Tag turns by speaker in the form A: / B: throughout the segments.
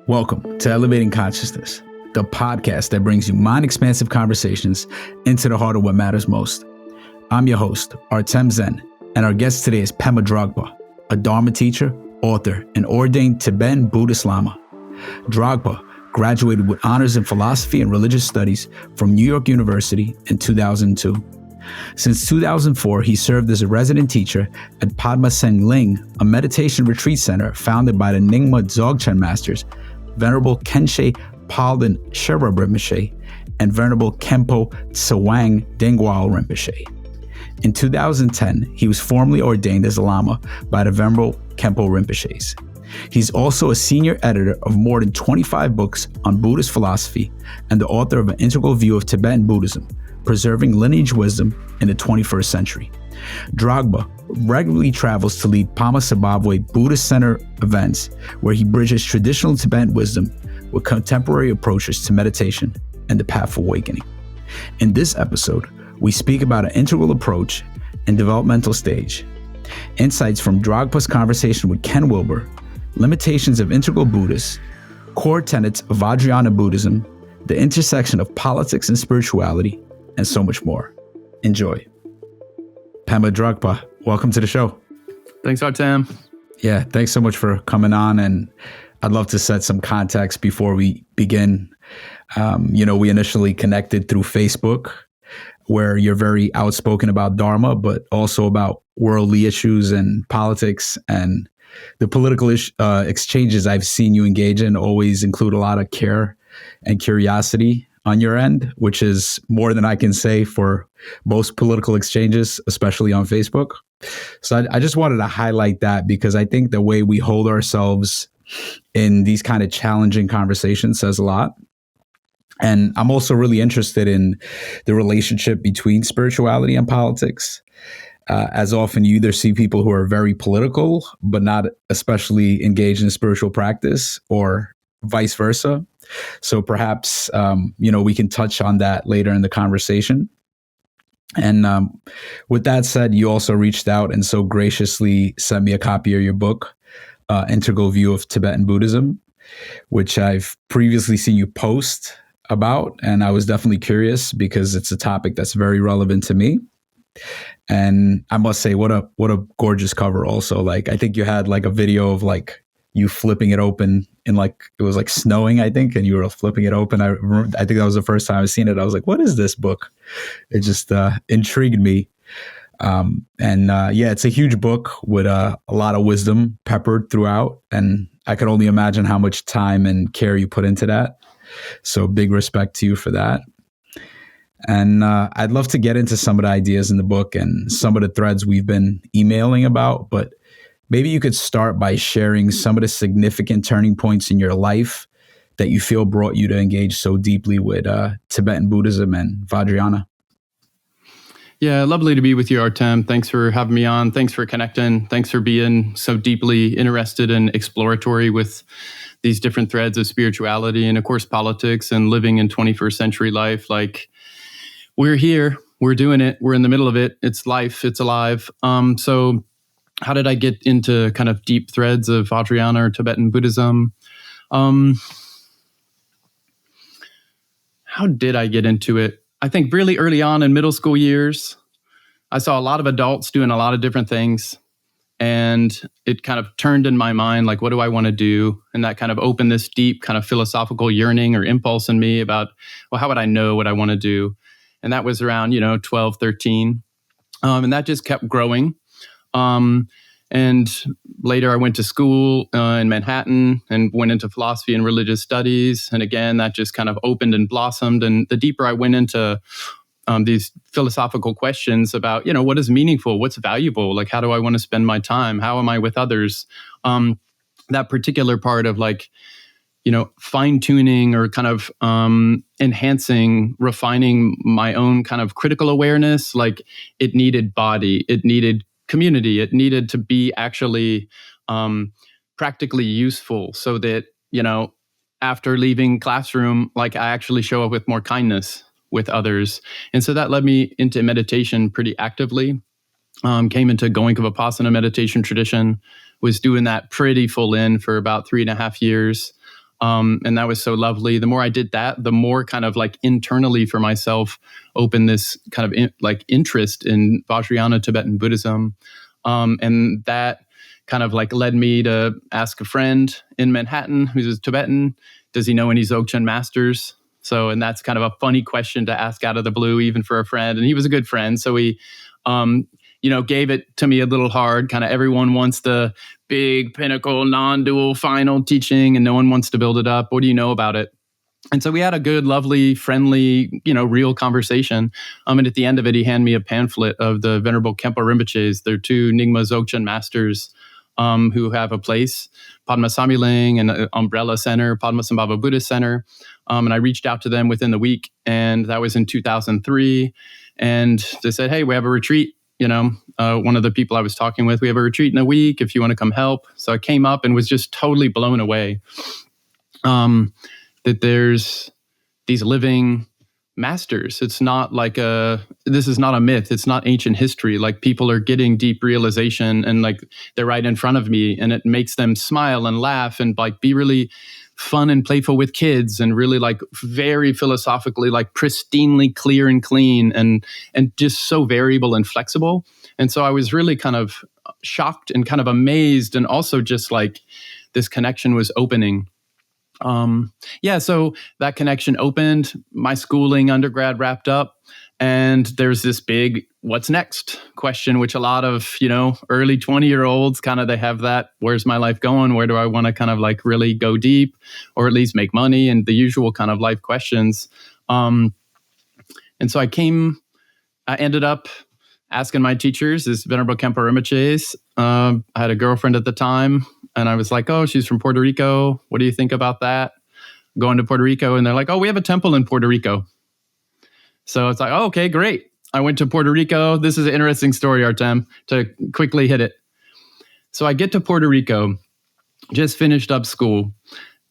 A: Welcome to Elevating Consciousness, the podcast that brings you mind-expansive conversations into the heart of what matters most. I'm your host, Artem Zen, and our guest today is Pema Dragpa, a Dharma teacher, author, and ordained Tibetan Buddhist Lama. Dragpa graduated with honors in philosophy and religious studies from New York University in 2002. Since 2004, he served as a resident teacher at Padma Samye Ling, a meditation retreat center founded by the Nyingma Dzogchen masters, Venerable Khenchen Palden Sherab Rinpoche, and Venerable Khenpo Tsewang Dongyal Rinpoche. In 2010, he was formally ordained as a Lama by the Venerable Khenpo Rinpoches. He's also a senior editor of more than 25 books on Buddhist philosophy and the author of An Integral View of Tibetan Buddhism, Preserving Lineage Wisdom in the 21st Century. Dragpa regularly travels to lead Padmasambhava Buddhist Center events where he bridges traditional Tibetan wisdom with contemporary approaches to meditation and the path of awakening. In this episode, we speak about an integral approach and developmental stage, insights from Dragpa's conversation with Ken Wilber, limitations of integral Buddhists, core tenets of Vajrayana Buddhism, the intersection of politics and spirituality, and so much more. Enjoy. Pema Dragpa, welcome to the show.
B: Thanks, Artem.
A: Yeah, thanks so much for coming on. And I'd love to set some context before we begin. We initially connected through Facebook, where you're very outspoken about Dharma, but also about worldly issues and politics. And the political exchanges I've seen you engage in always include a lot of care and curiosity on your end, which is more than I can say for most political exchanges, especially on Facebook. So I just wanted to highlight that because I think the way we hold ourselves in these kind of challenging conversations says a lot. And I'm also really interested in the relationship between spirituality and politics. As often you either see people who are very political, but not especially engaged in spiritual practice, or vice versa. So perhaps, we can touch on that later in the conversation. And with that said, you also reached out and so graciously sent me a copy of your book, Integral View of Tibetan Buddhism, which I've previously seen you post about. And I was definitely curious because it's a topic that's very relevant to me. And I must say, what a gorgeous cover also. Like, I think you had like a video of like you flipping it open in like, it was like snowing, I think, and you were flipping it open. I think that was the first time I've seen it. I was like, what is this book? It just intrigued me. It's a huge book with a lot of wisdom peppered throughout. And I could only imagine how much time and care you put into that. So big respect to you for that. And I'd love to get into some of the ideas in the book and some of the threads we've been emailing about, but maybe you could start by sharing some of the significant turning points in your life that you feel brought you to engage so deeply with Tibetan Buddhism and Vajrayana.
B: Yeah, lovely to be with you, Artem. Thanks for having me on. Thanks for connecting. Thanks for being so deeply interested and exploratory with these different threads of spirituality and, of course, politics and living in 21st century life. Like, we're here, we're doing it, we're in the middle of it. It's life, it's alive. So how did I get into kind of deep threads of Vajrayana or Tibetan Buddhism? How did I get into it? I think really early on in middle school years, I saw a lot of adults doing a lot of different things. And it kind of turned in my mind, like, what do I want to do? And that kind of opened this deep kind of philosophical yearning or impulse in me about, well, how would I know what I want to do? And that was around, 12, 13. And that just kept growing. And later I went to school in Manhattan and went into philosophy and religious studies. And again, that just kind of opened and blossomed. And the deeper I went into these philosophical questions about, what is meaningful, what's valuable, like, how do I want to spend my time? How am I with others? That particular part of like, fine tuning or kind of enhancing, refining my own kind of critical awareness, like it needed body, it needed community, it needed to be actually practically useful so that, after leaving classroom, like I actually show up with more kindness, with others. And so that led me into meditation pretty actively. Came into Goenka Vipassana meditation tradition, was doing that pretty full in for about 3.5 years. And that was so lovely. The more I did that, the more kind of like internally for myself opened this kind of interest in Vajrayana Tibetan Buddhism. And that kind of like led me to ask a friend in Manhattan who's a Tibetan, does he know any Dzogchen masters? So, and that's kind of a funny question to ask out of the blue, even for a friend. And he was a good friend. So he, gave it to me a little hard. Kind of everyone wants the big pinnacle, non-dual final teaching, and no one wants to build it up. What do you know about it? And so we had a good, lovely, friendly, real conversation. And at the end of it, he handed me a pamphlet of the Venerable Khenpo Rinpoches. They're 2 Nyingma Dzogchen masters who have a place, Padma Samye Ling and an umbrella center, Padmasambhava Buddhist Center. And I reached out to them within the week, and that was in 2003. And they said, hey, we have a retreat. One of the people I was talking with, we have a retreat in a week if you want to come help. So I came up and was just totally blown away that there's these living masters. It's not like this is not a myth. It's not ancient history. Like, people are getting deep realization, and like they're right in front of me, and it makes them smile and laugh and like be really fun and playful with kids, and really like very philosophically like pristinely clear and clean, and just so variable and flexible. And so I was really kind of shocked and kind of amazed, and also just like this connection was opening. So that connection opened, my schooling undergrad wrapped up, and there's this big what's next question, which a lot of, early 20-year-olds kind of, they have that, where's my life going? Where do I want to kind of like really go deep, or at least make money, and the usual kind of life questions. And so I ended up asking my teachers, this Venerable Khenpo Rinpoches. I had a girlfriend at the time, and I was like, oh, she's from Puerto Rico. What do you think about that? Going to Puerto Rico. And they're like, oh, we have a temple in Puerto Rico. So it's like, oh, okay, great. I went to Puerto Rico. This is an interesting story, Artem, to quickly hit it. So I get to Puerto Rico, just finished up school.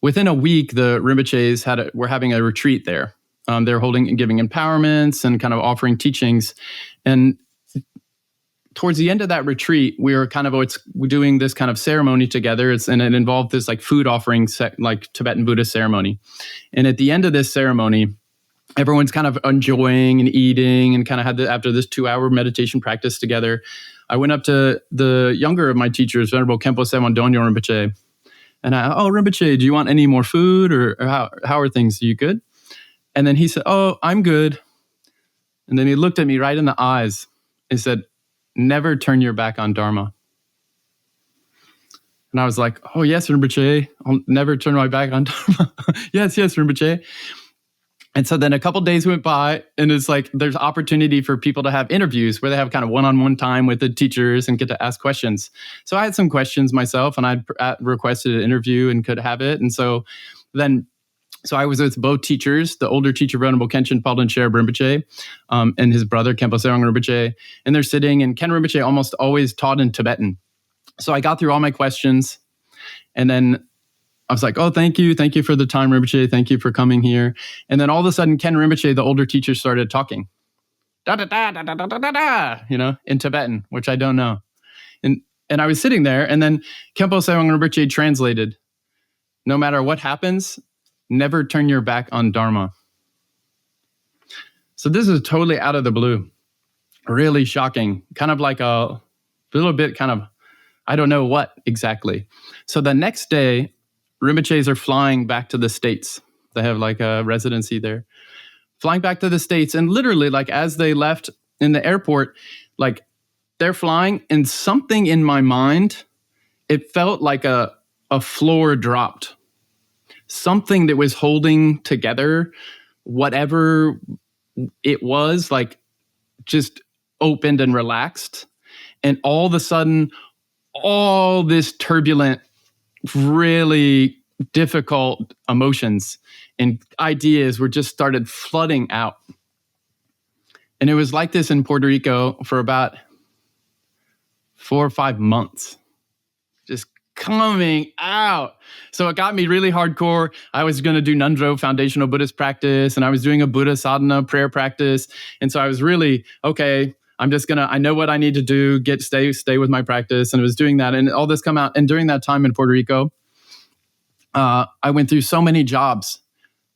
B: Within a week, the Rinpoches were having a retreat there. They're holding and giving empowerments and kind of offering teachings. And towards the end of that retreat, we were kind of doing this kind of ceremony together. And it involved this like food offering, like Tibetan Buddhist ceremony. And at the end of this ceremony, everyone's kind of enjoying and eating, and kind of had after this 2-hour meditation practice together, I went up to the younger of my teachers, Venerable Khenpo Dongyal Rinpoche. And Rinpoche, do you want any more food, or how are things? Are you good? And then he said, oh, I'm good. And then he looked at me right in the eyes and said, never turn your back on Dharma. And I was like, oh, yes, Rinpoche, I'll never turn my back on Dharma. yes, Rinpoche. And so then a couple days went by, and it's like there's opportunity for people to have interviews where they have kind of one-on-one time with the teachers and get to ask questions. So I had some questions myself, and I requested an interview and could have it. And so I was with both teachers, the older teacher, Venerable Khenchen, Palden, Sherab Rinpoche, and his brother, Khenpo Tsewang Rinpoche. And they're sitting, and Khen Rinpoche almost always taught in Tibetan. So I got through all my questions, and then I was like, oh, thank you for the time, Rinpoche. Thank you for coming here. And then all of a sudden, Khen Rinpoche, the older teacher, started talking, in Tibetan, which I don't know. And I was sitting there, and then Khenpo Tsewang Rinpoche translated, no matter what happens, never turn your back on Dharma. So this is totally out of the blue, really shocking, kind of like a little bit kind of, I don't know what exactly. So the next day, Rinpoches are flying back to the States. They have like a residency there. Flying back to the States, and literally like as they left in the airport, like they're flying, and something in my mind, it felt like a floor dropped. Something that was holding together whatever it was, like just opened and relaxed. And all of a sudden, all this turbulent, really difficult emotions and ideas were just started flooding out. And it was like this in Puerto Rico for about 4 or 5 months. Just coming out. So it got me really hardcore. I was going to do Nundro foundational Buddhist practice, and I was doing a Buddha sadhana prayer practice. And so I was really, okay, I know what I need to do, stay with my practice. And I was doing that, and all this come out. And during that time in Puerto Rico, I went through so many jobs.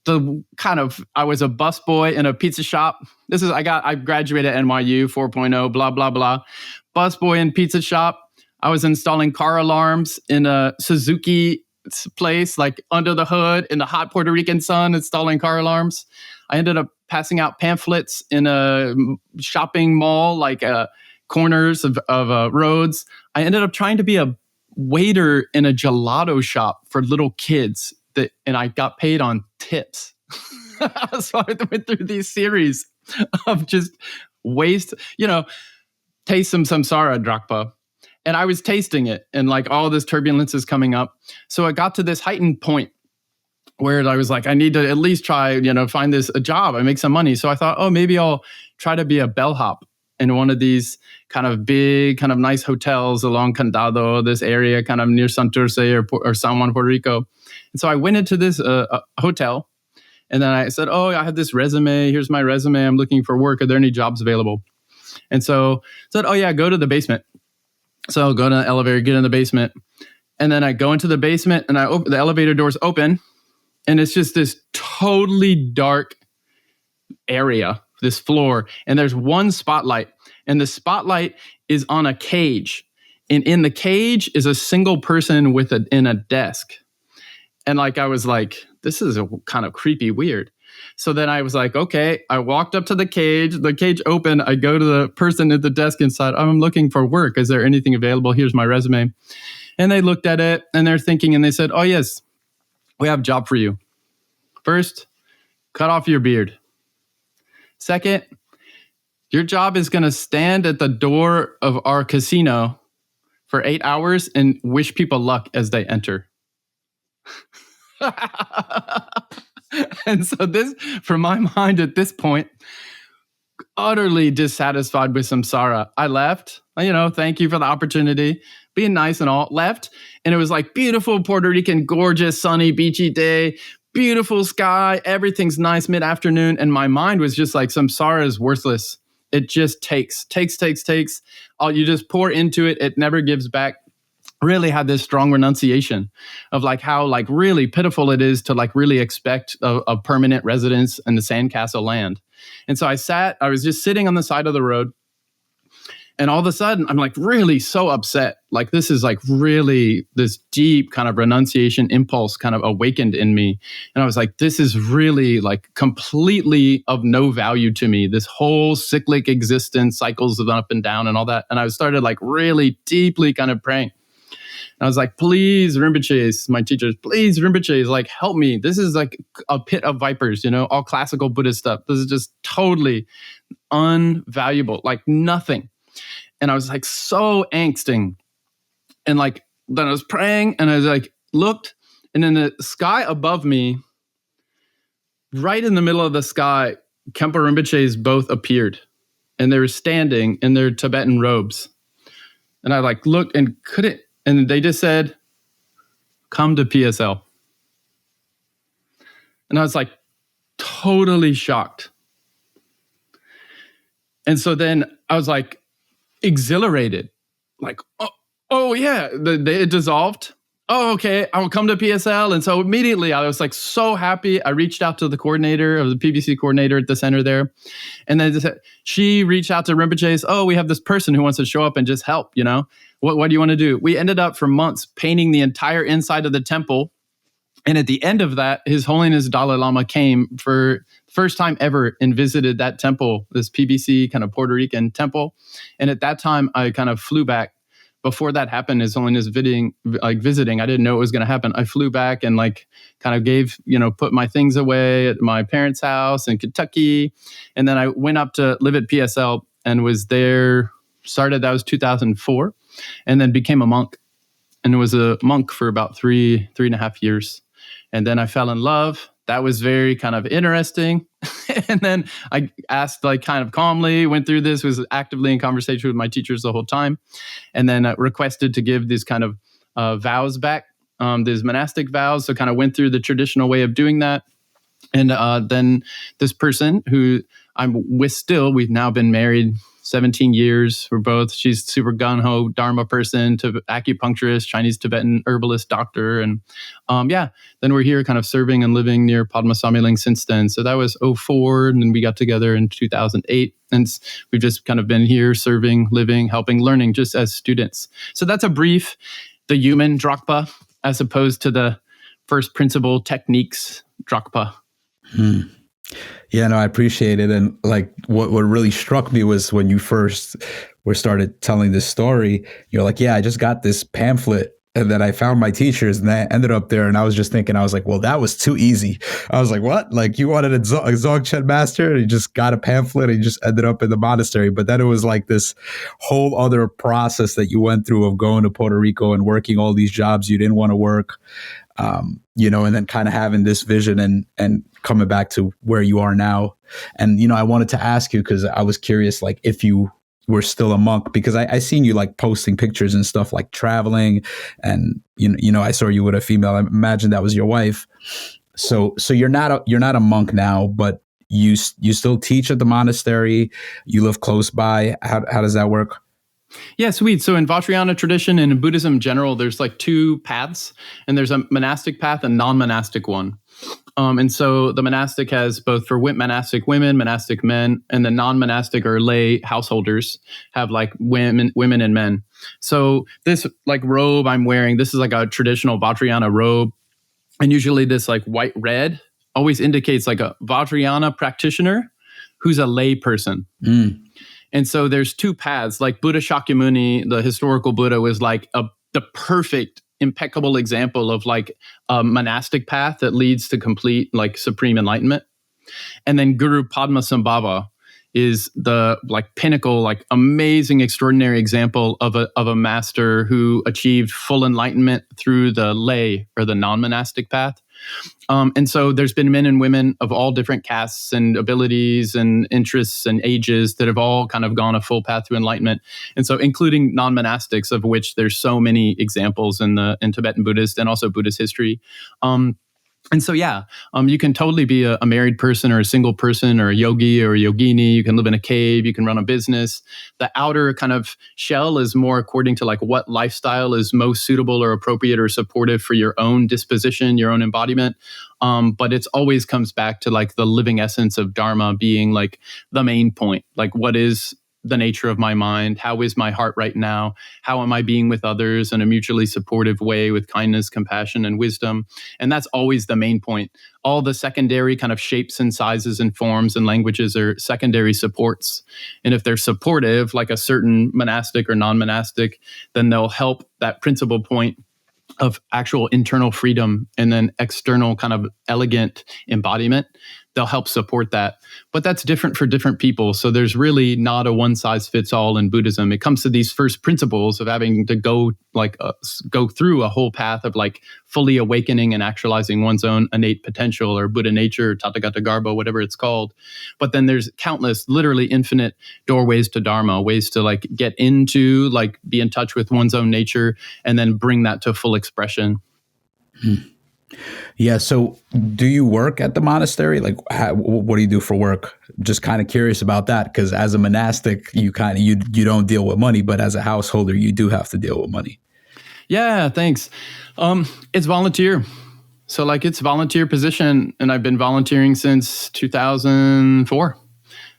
B: I was a busboy in a pizza shop. I graduated at NYU 4.0, blah, blah, blah. Busboy in pizza shop. I was installing car alarms in a Suzuki place, like under the hood in the hot Puerto Rican sun, installing car alarms. I ended up passing out pamphlets in a shopping mall, like corners of roads. I ended up trying to be a waiter in a gelato shop for little kids, and I got paid on tips. So I went through these series of just waste, taste some samsara Dragpa. And I was tasting it, and like all this turbulence is coming up. So I got to this heightened point where I was like, I need to at least try, find a job. I make some money. So I thought, maybe I'll try to be a bellhop in one of these kind of big, kind of nice hotels along Condado, this area kind of near Santurce or San Juan, Puerto Rico. And so I went into this hotel, and then I said, I have this resume. Here's my resume. I'm looking for work. Are there any jobs available? And so I said, go to the basement. So I'll go to the elevator, get in the basement. And then I go into the basement, and the elevator doors open, and it's just this totally dark area, this floor. And there's one spotlight, and the spotlight is on a cage. And in the cage is a single person in a desk. And I was like, this is a kind of creepy, weird. So then I was like, okay, I walked up to the cage opened. I go to the person at the desk inside. I'm looking for work. Is there anything available? Here's my resume. And they looked at it, and they're thinking, and they said, yes, we have a job for you. First, cut off your beard. Second, your job is going to stand at the door of our casino for 8 hours and wish people luck as they enter. And so this, from my mind at this point, utterly dissatisfied with samsara, I left, thank you for the opportunity, being nice and all, left. And it was like beautiful Puerto Rican, gorgeous, sunny, beachy day, beautiful sky, everything's nice mid-afternoon. And my mind was just like, samsara is worthless. It just takes. You just pour into it. It never gives back. Really had this strong renunciation of how really pitiful it is to really expect a permanent residence in the sandcastle land. And so I was just sitting on the side of the road, and all of a sudden I'm really so upset. This is really this deep kind of renunciation impulse kind of awakened in me. And I was like, this is really completely of no value to me. This whole cyclic existence, cycles of up and down and all that. And I started really deeply kind of praying. I was like, please, Rinpoches, my teachers, please, Rinpoches, help me. This is a pit of vipers, all classical Buddhist stuff. This is just totally unvaluable, nothing. And I was so angsting. And then I was praying, and I was looked, and in the sky above me, right in the middle of the sky, Khenpo Rinpoches both appeared. And they were standing in their Tibetan robes. And I looked and couldn't. And they just said, come to PSL. And I was totally shocked. And so then I was exhilarated. Oh yeah, it dissolved. Oh, okay, I'll come to PSL. And so immediately I was so happy. I reached out to the coordinator of the PBC coordinator at the center there. And then she reached out to Rinpoche's, we have this person who wants to show up and just help, What do you want to do? We ended up for months painting the entire inside of the temple. And at the end of that, His Holiness Dalai Lama came for first time ever and visited that temple, this PBC kind of Puerto Rican temple. And at that time, I kind of flew back. Before that happened, His Holiness visiting, I didn't know it was going to happen. I flew back and kind of gave, put my things away at my parents' house in Kentucky. And then I went up to live at PSL and was there, that was 2004, and then became a monk. And was a monk for about 3.5 years. And then I fell in love. That was very kind of interesting. And then I asked kind of calmly, went through this, was actively in conversation with my teachers the whole time. And then requested to give this kind of vows back, these monastic vows. So kind of went through the traditional way of doing that. And then this person who I'm with still, we've now been married 17 years. She's super gung-ho Dharma person, to acupuncturist, Chinese Tibetan herbalist, doctor. And then we're here kind of serving and living near Padma Samye Ling since then. So that was '04, and then we got together in 2008. And we've just kind of been here serving, living, helping, learning just as students. So that's a brief, the human Dragpa, as opposed to the first principle techniques Dragpa.
A: Yeah, no, I appreciate it. And like what really struck me was when you first started telling this story, you're like, yeah, I just got this pamphlet and then I found my teachers and I ended up there. And I was just thinking, I was like, well, that was too easy. I was like, what? Like you wanted a Dzogchen master and you just got a pamphlet and you just ended up in the monastery. But then it was like this whole other process that you went through of going to Puerto Rico and working all these jobs you didn't want to work. And then kind of having this vision and coming back to where you are now. And, I wanted to ask you, because I was curious, like if you were still a monk, because I seen you like posting pictures and stuff, like traveling, and, I saw you with a female. I imagine that was your wife. So you're not a monk now, but you still teach at the monastery. You live close by. How does that work?
B: Yeah, sweet. So in Vajrayana tradition and in Buddhism in general, there's like two paths, and there's a monastic path and non-monastic one. And so the monastic has both for monastic women, monastic men, and the non-monastic or lay householders have like women and men. So this like robe I'm wearing, this is like a traditional Vajrayana robe. And usually this like white red always indicates like a Vajrayana practitioner who's a lay person. And so there's two paths. Like Buddha Shakyamuni, the historical Buddha, was like the perfect, impeccable example of like a monastic path that leads to complete like supreme enlightenment. And then Guru Padmasambhava is the like pinnacle, like amazing, extraordinary example of a master who achieved full enlightenment through the lay or the non-monastic path. And so there's been men and women of all different castes and abilities and interests and ages that have all kind of gone a full path to enlightenment. And so including non-monastics, of which there's so many examples in Tibetan Buddhist and also Buddhist history. And so, you can totally be a married person or a single person or a yogi or a yogini. You can live in a cave. You can run a business. The outer kind of shell is more according to like what lifestyle is most suitable or appropriate or supportive for your own disposition, your own embodiment. But it's always comes back to like the living essence of Dharma being like the main point. Like what is the nature of my mind? How is my heart right now? How am I being with others in a mutually supportive way with kindness, compassion, and wisdom? And that's always the main point. All the secondary kind of shapes and sizes and forms and languages are secondary supports. And if they're supportive, like a certain monastic or non-monastic, then they'll help that principal point of actual internal freedom and then external kind of elegant embodiment. They'll help support that. But that's different for different people. So there's really not a one size fits all in Buddhism. It comes to these first principles of having to go through a whole path of like fully awakening and actualizing one's own innate potential or Buddha nature, or Tathagata Garbo, whatever it's called. But then there's countless, literally infinite doorways to Dharma, ways to like get into, like be in touch with one's own nature and then bring that to full expression.
A: Yeah. So do you work at the monastery? Like, what do you do for work? Just kind of curious about that, because as a monastic, you don't deal with money, but as a householder, you do have to deal with money.
B: Yeah, thanks. It's volunteer. So like it's volunteer position, and I've been volunteering since 2004.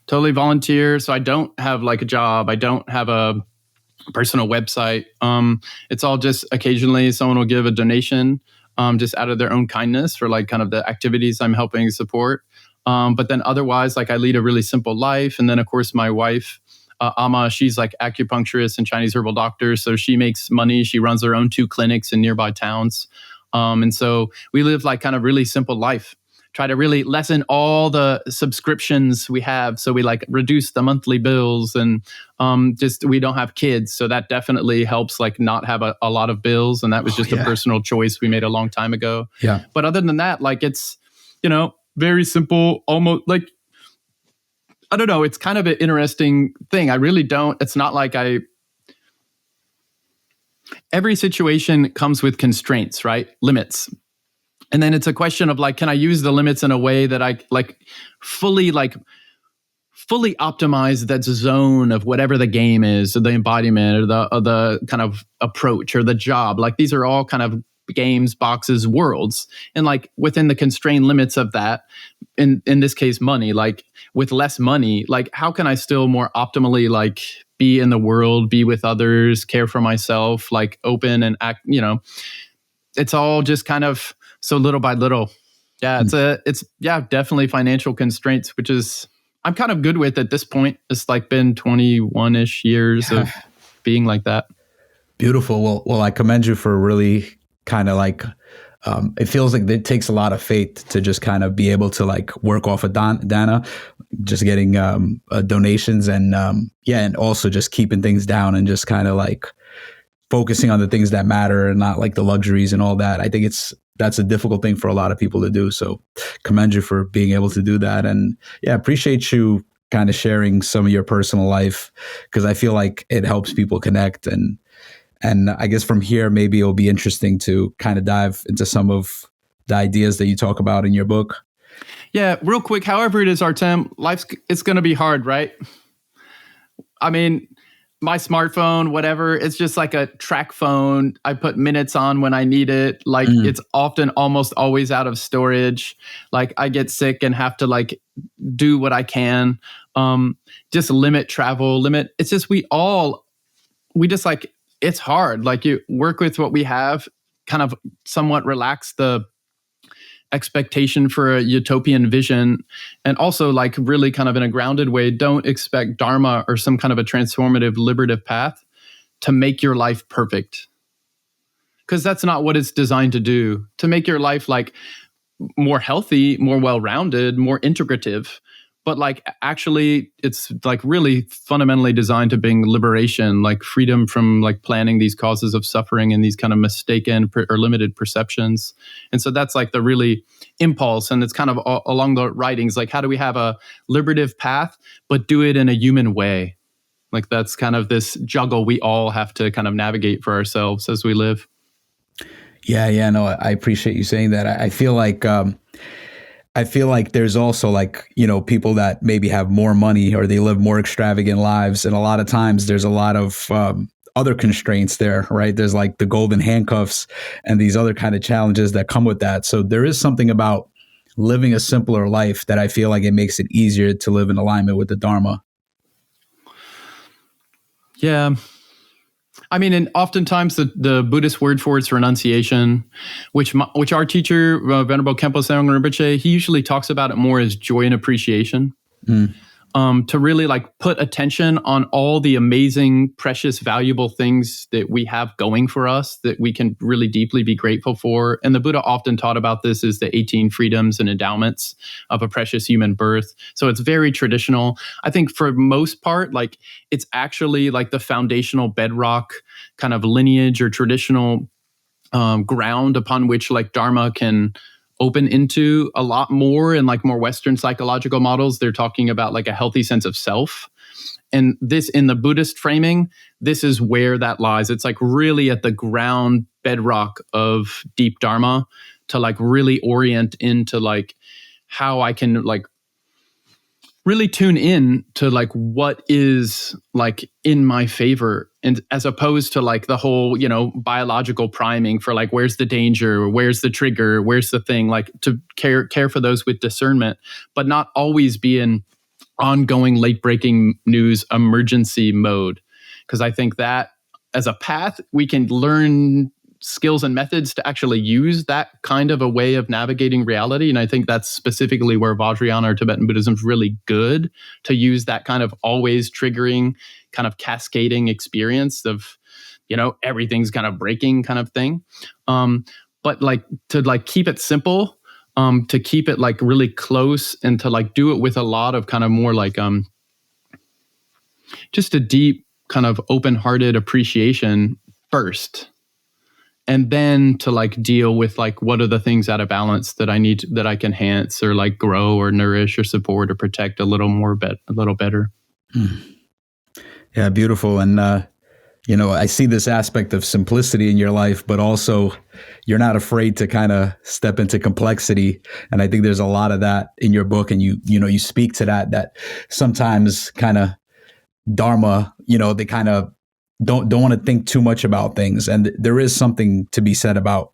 B: Totally volunteer. So I don't have like a job. I don't have a personal website. It's all just occasionally someone will give a donation just out of their own kindness for like kind of the activities I'm helping support. But then otherwise, like I lead a really simple life. And then of course my wife, Amma, she's like acupuncturist and Chinese herbal doctor. So she makes money. She runs her own 2 clinics in nearby towns. And so we live like kind of really simple life. Try to really lessen all the subscriptions we have. So we like reduce the monthly bills, and we don't have kids. So that definitely helps like not have a lot of bills. And that was just a personal choice we made a long time ago.
A: Yeah.
B: But other than that, like it's, very simple, almost like, I don't know. It's kind of an interesting thing. I really don't, it's not like every situation comes with constraints, right? Limits. And then it's a question of like, can I use the limits in a way that I fully optimize that zone of whatever the game is, or the embodiment, or the kind of approach, or the job. Like, these are all kind of games, boxes, worlds. And like within the constrained limits of that, in this case, money, like with less money, like how can I still more optimally like be in the world, be with others, care for myself, like open and act, it's all just kind of so little by little. Yeah, it's definitely financial constraints, which is I'm kind of good with at this point. It's like been 21-ish years of being like that.
A: Beautiful. Well, I commend you for really kind of like, it feels like it takes a lot of faith to just kind of be able to like work off of dana, just getting donations and and also just keeping things down and just kind of like focusing on the things that matter and not like the luxuries and all that. I think that's a difficult thing for a lot of people to do. So commend you for being able to do that. And appreciate you kind of sharing some of your personal life, because I feel like it helps people connect. And I guess from here, maybe it'll be interesting to kind of dive into some of the ideas that you talk about in your book.
B: Yeah, real quick. However it is, Artem, it's going to be hard, right? I mean, my smartphone, whatever, it's just like a track phone. I put minutes on when I need it. Like it's often almost always out of storage. Like I get sick and have to like do what I can. Just limit travel, it's just we just like, it's hard. Like you work with what we have, kind of somewhat relax the expectation for a utopian vision, and also like really kind of in a grounded way, don't expect Dharma or some kind of a transformative liberative path to make your life perfect. Because that's not what it's designed to do. To make your life like more healthy, more well-rounded, more integrative. But like actually it's like really fundamentally designed to bring liberation, like freedom from like planning these causes of suffering and these kind of mistaken or limited perceptions. And so that's like the really impulse. And it's kind of along the writings, like how do we have a liberative path, but do it in a human way? Like that's kind of this juggle we all have to kind of navigate for ourselves as we live.
A: Yeah, no, I appreciate you saying that. I feel like there's also like, people that maybe have more money or they live more extravagant lives. And a lot of times there's a lot of other constraints there, right? There's like the golden handcuffs and these other kind of challenges that come with that. So there is something about living a simpler life that I feel like it makes it easier to live in alignment with the Dharma.
B: Yeah. I mean, and oftentimes the Buddhist word for it's renunciation, which our teacher, Venerable Khenpo Rinpoche, he usually talks about it more as joy and appreciation. To really like put attention on all the amazing, precious, valuable things that we have going for us that we can really deeply be grateful for. And the Buddha often taught about this as the 18 freedoms and endowments of a precious human birth. So it's very traditional. I think for most part, like it's actually like the foundational bedrock kind of lineage or traditional ground upon which like Dharma can open into a lot more. And like more Western psychological models, they're talking about like a healthy sense of self. And this, in the Buddhist framing, this is where that lies. It's like really at the ground bedrock of deep Dharma to like really orient into like how I can like really tune in to like what is like in my favor, and as opposed to like the whole, biological priming for like, where's the danger, where's the trigger, where's the thing, like to care for those with discernment, but not always be in ongoing late breaking news emergency mode. Because I think that as a path, we can learn skills and methods to actually use that kind of a way of navigating reality. And I think that's specifically where Vajrayana or Tibetan Buddhism is really good, to use that kind of always triggering, kind of cascading experience of, everything's kind of breaking kind of thing. But like to like keep it simple, to keep it like really close, and to like do it with a lot of kind of more like just a deep kind of open-hearted appreciation first. And then to like deal with like, what are the things out of balance that I need, that I can enhance or like grow or nourish or support or protect a little better. Yeah,
A: beautiful. And I see this aspect of simplicity in your life, but also you're not afraid to kind of step into complexity. And I think there's a lot of that in your book. And you speak to that sometimes kind of Dharma, they kind of don't want to think too much about things. And there is something to be said about,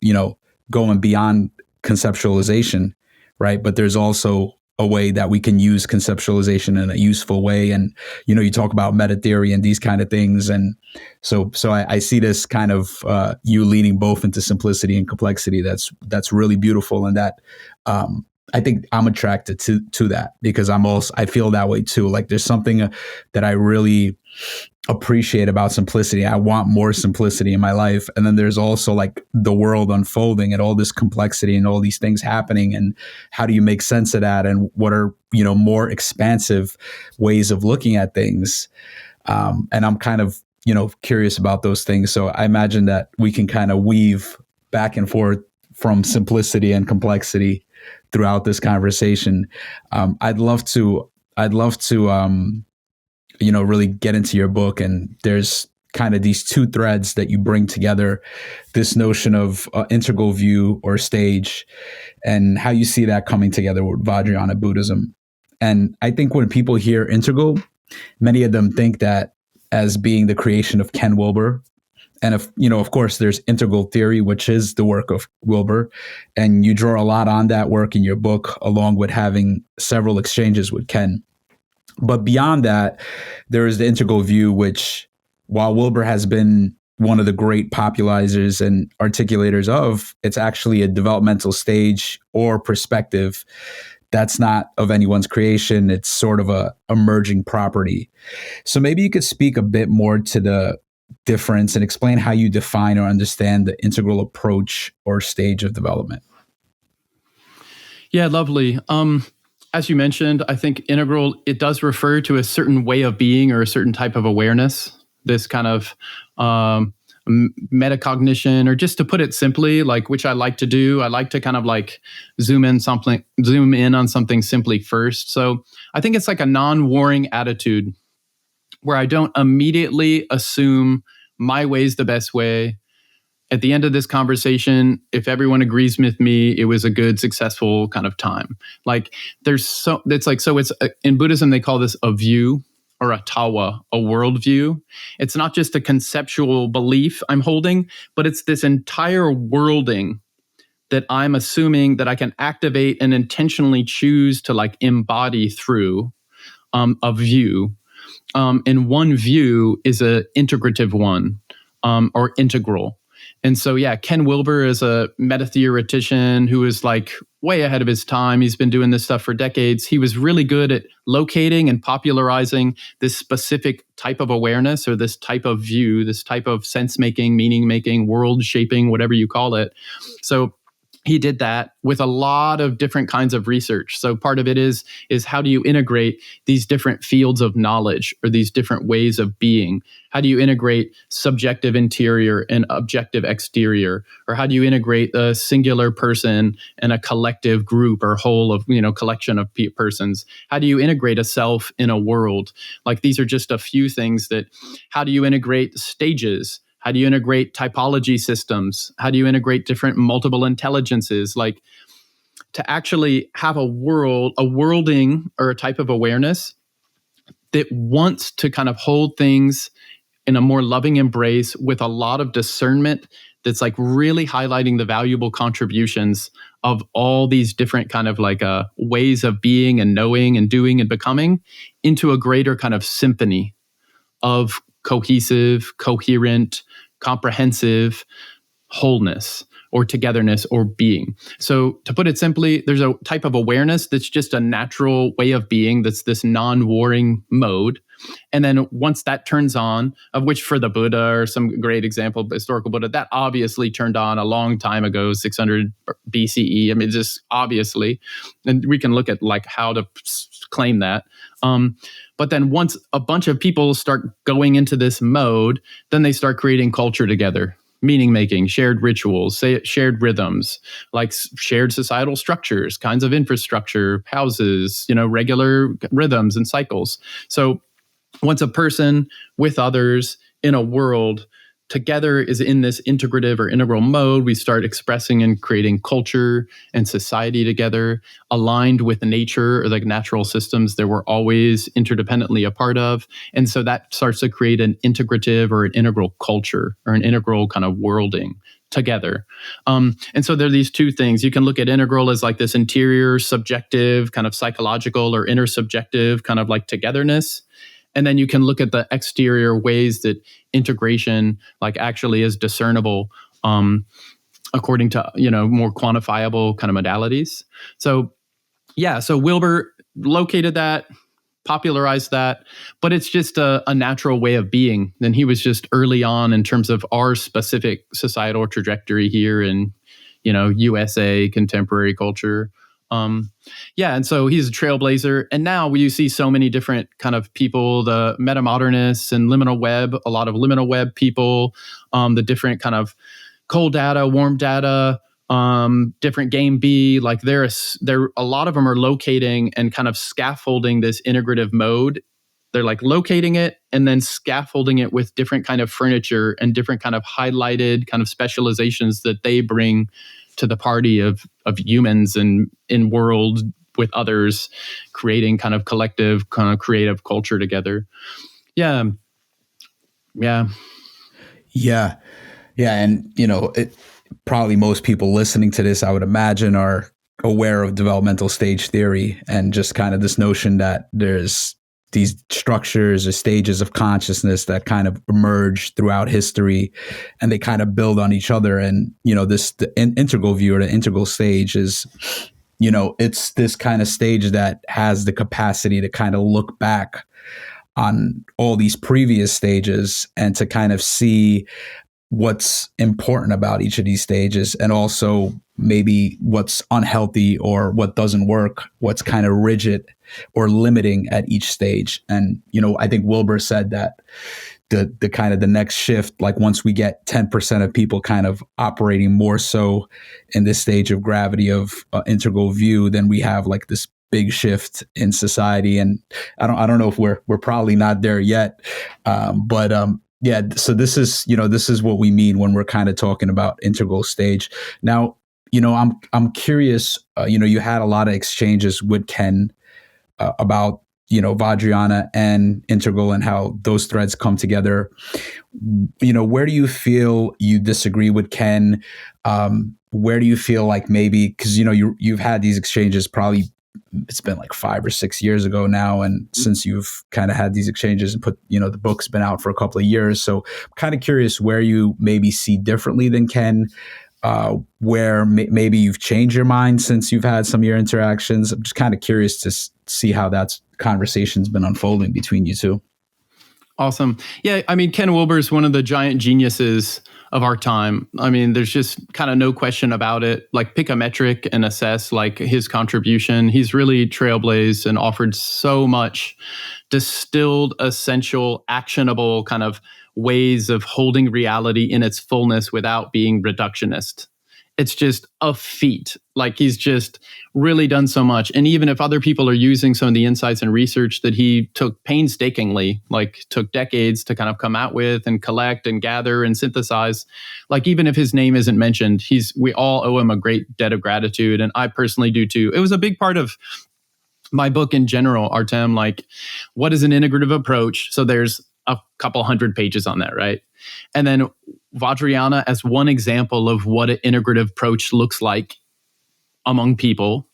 A: going beyond conceptualization, right? But there's also a way that we can use conceptualization in a useful way. And, you talk about meta theory and these kind of things. And so I see this kind of you leaning both into simplicity and complexity. That's really beautiful. And that I think I'm attracted to that because I feel that way too. Like there's something that I really appreciate about simplicity. I want more simplicity in my life. And then there's also like the world unfolding and all this complexity and all these things happening. And how do you make sense of that? And what are, more expansive ways of looking at things? And I'm kind of, curious about those things. So I imagine that we can kind of weave back and forth from simplicity and complexity throughout this conversation. I'd love to really get into your book. And there's kind of these two threads that you bring together, this notion of integral view or stage, and how you see that coming together with Vajrayana Buddhism. And I think when people hear integral, many of them think that as being the creation of Ken Wilber. And of course, there's integral theory, which is the work of Wilber. And you draw a lot on that work in your book, along with having several exchanges with Ken. But beyond that, there is the integral view, which, while Wilber has been one of the great popularizers and articulators of, it's actually a developmental stage or perspective that's not of anyone's creation. It's sort of a emerging property. So maybe you could speak a bit more to the difference and explain how you define or understand the integral approach or stage of development.
B: Yeah, lovely. As you mentioned, I think integral, it does refer to a certain way of being or a certain type of awareness, this kind of metacognition, or just to put it simply, like, which I like to do, I like to kind of like zoom in on something simply first. So I think it's like a non-warring attitude where I don't immediately assume my way's the best way. At the end of this conversation, if everyone agrees with me, it was a good, successful kind of time. Like it's in Buddhism, they call this a view or a tawa, a worldview. It's not just a conceptual belief I'm holding, but it's this entire worlding that I'm assuming that I can activate and intentionally choose to like embody through a view. And one view is a integrative one, or integral. And so, yeah, Ken Wilber is a meta-theoretician who is like way ahead of his time. He's been doing this stuff for decades. He was really good at locating and popularizing this specific type of awareness, or this type of view, this type of sense-making, meaning-making, world-shaping, whatever you call it. So he did that with a lot of different kinds of research. So part of it is how do you integrate these different fields of knowledge or these different ways of being? How do you integrate subjective interior and objective exterior? Or how do you integrate a singular person and a collective group or whole of, collection of persons? How do you integrate a self in a world? Like, these are just a few things how do you integrate stages? How do you integrate typology systems? How do you integrate different multiple intelligences? Like, to actually have a worlding or a type of awareness that wants to kind of hold things in a more loving embrace with a lot of discernment, that's like really highlighting the valuable contributions of all these different kind of like ways of being and knowing and doing and becoming into a greater kind of symphony of cohesive, coherent, comprehensive wholeness or togetherness or being. So to put it simply, there's a type of awareness that's just a natural way of being, that's this non-warring mode. And then once that turns on, of which for the Buddha or some great example, historical Buddha, that obviously turned on a long time ago, 600 BCE. I mean, just obviously, and we can look at like how to claim that. But then once a bunch of people start going into this mode, then they start creating culture together, meaning making, shared rituals, shared rhythms, like shared societal structures, kinds of infrastructure, houses, regular rhythms and cycles. So once a person with others in a world together is in this integrative or integral mode. We start expressing and creating culture and society together, aligned with nature or like natural systems that we're always interdependently a part of. And so that starts to create an integrative or an integral culture or an integral kind of worlding together. And so there are these two things. You can look at integral as like this interior, subjective, kind of psychological or intersubjective kind of like togetherness. And then you can look at the exterior ways that integration like actually is discernible according to, more quantifiable kind of modalities. So Wilber located that, popularized that, but it's just a natural way of being. And he was just early on in terms of our specific societal trajectory here in, USA contemporary culture. And so he's a trailblazer. And now you see so many different kind of people, the metamodernists and liminal web, a lot of liminal web people, the different kind of cold data, warm data, different game B, like there a lot of them are locating and kind of scaffolding this integrative mode. They're like locating it and then scaffolding it with different kind of furniture and different kind of highlighted kind of specializations that they bring to the party of humans and in world with others, creating kind of collective, kind of creative culture together. Yeah.
A: And, probably most people listening to this, I would imagine, are aware of developmental stage theory and just kind of this notion that there's these structures or stages of consciousness that kind of emerge throughout history and they kind of build on each other. And, the integral view or the integral stage is, it's this kind of stage that has the capacity to kind of look back on all these previous stages and to kind of see what's important about each of these stages and also maybe what's unhealthy or what doesn't work, what's kind of rigid or limiting at each stage. And, I think Wilber said that the kind of the next shift, like once we get 10% of people kind of operating more so in this stage of gravity of integral view, then we have like this big shift in society. And I don't know if we're probably not there yet. So this is what we mean when we're kind of talking about integral stage. Now, I'm curious, you had a lot of exchanges with Ken about, Vajrayana and integral and how those threads come together. Where do you feel you disagree with Ken? Where do you feel like maybe, because, you've had these exchanges probably, it's been like 5 or 6 years ago now. And since you've kind of had these exchanges and put, the book's been out for a couple of years. So I'm kind of curious where you maybe see differently than Ken, where maybe you've changed your mind since you've had some of your interactions. I'm just kind of curious to see how that conversation's been unfolding between you two.
B: Awesome. Yeah, I mean, Ken Wilber is one of the giant geniuses of our time. I mean, there's just kind of no question about it. Like, pick a metric and assess like his contribution. He's really trailblazed and offered so much distilled, essential, actionable kind of ways of holding reality in its fullness without being reductionist. It's just a feat. Like, he's just really done so much. And even if other people are using some of the insights and research that he took painstakingly, like took decades to kind of come out with and collect and gather and synthesize, like even if his name isn't mentioned, we all owe him a great debt of gratitude. And I personally do too. It was a big part of my book in general, Artem, like, what is an integrative approach? So there's a couple 100 pages on that, right? And then Vajrayana as one example of what an integrative approach looks like among people.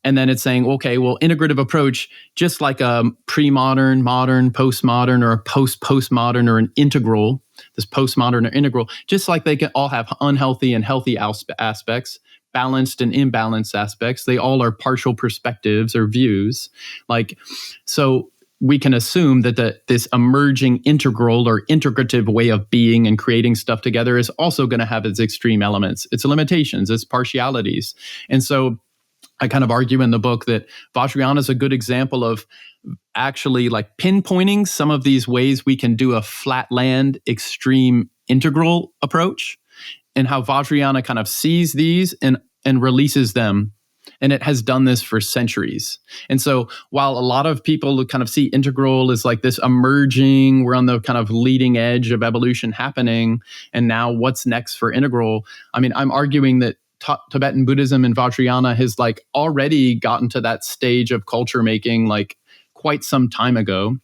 B: And then it's saying, okay, well, integrative approach, just like a pre-modern, modern, postmodern, or a post-postmodern, or an integral, this postmodern or integral, just like they can all have unhealthy and healthy aspects, balanced and imbalanced aspects. They all are partial perspectives or views. Like, so we can assume that this emerging integral or integrative way of being and creating stuff together is also going to have its extreme elements, its limitations, its partialities. And so I kind of argue in the book that Vajrayana is a good example of actually like pinpointing some of these ways we can do a flatland extreme integral approach, and how Vajrayana kind of sees these and releases them And it has done this for centuries. And so while a lot of people kind of see integral as like this emerging, we're on the kind of leading edge of evolution happening, and now what's next for integral? I mean, I'm arguing that Tibetan Buddhism and Vajrayana has like already gotten to that stage of culture making like quite some time ago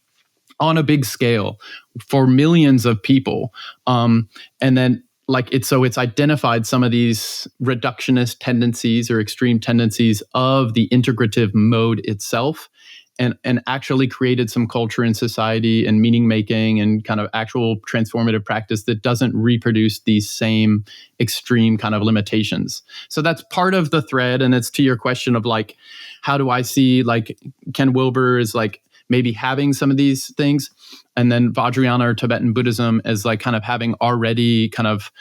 B: on a big scale for millions of people. And then it's identified some of these reductionist tendencies or extreme tendencies of the integrative mode itself, and actually created some culture in society and meaning making and kind of actual transformative practice that doesn't reproduce these same extreme kind of limitations. So that's part of the thread. And it's to your question of like, how do I see like Ken Wilber is like maybe having some of these things, and then Vajrayana or Tibetan Buddhism as like kind of having already kind of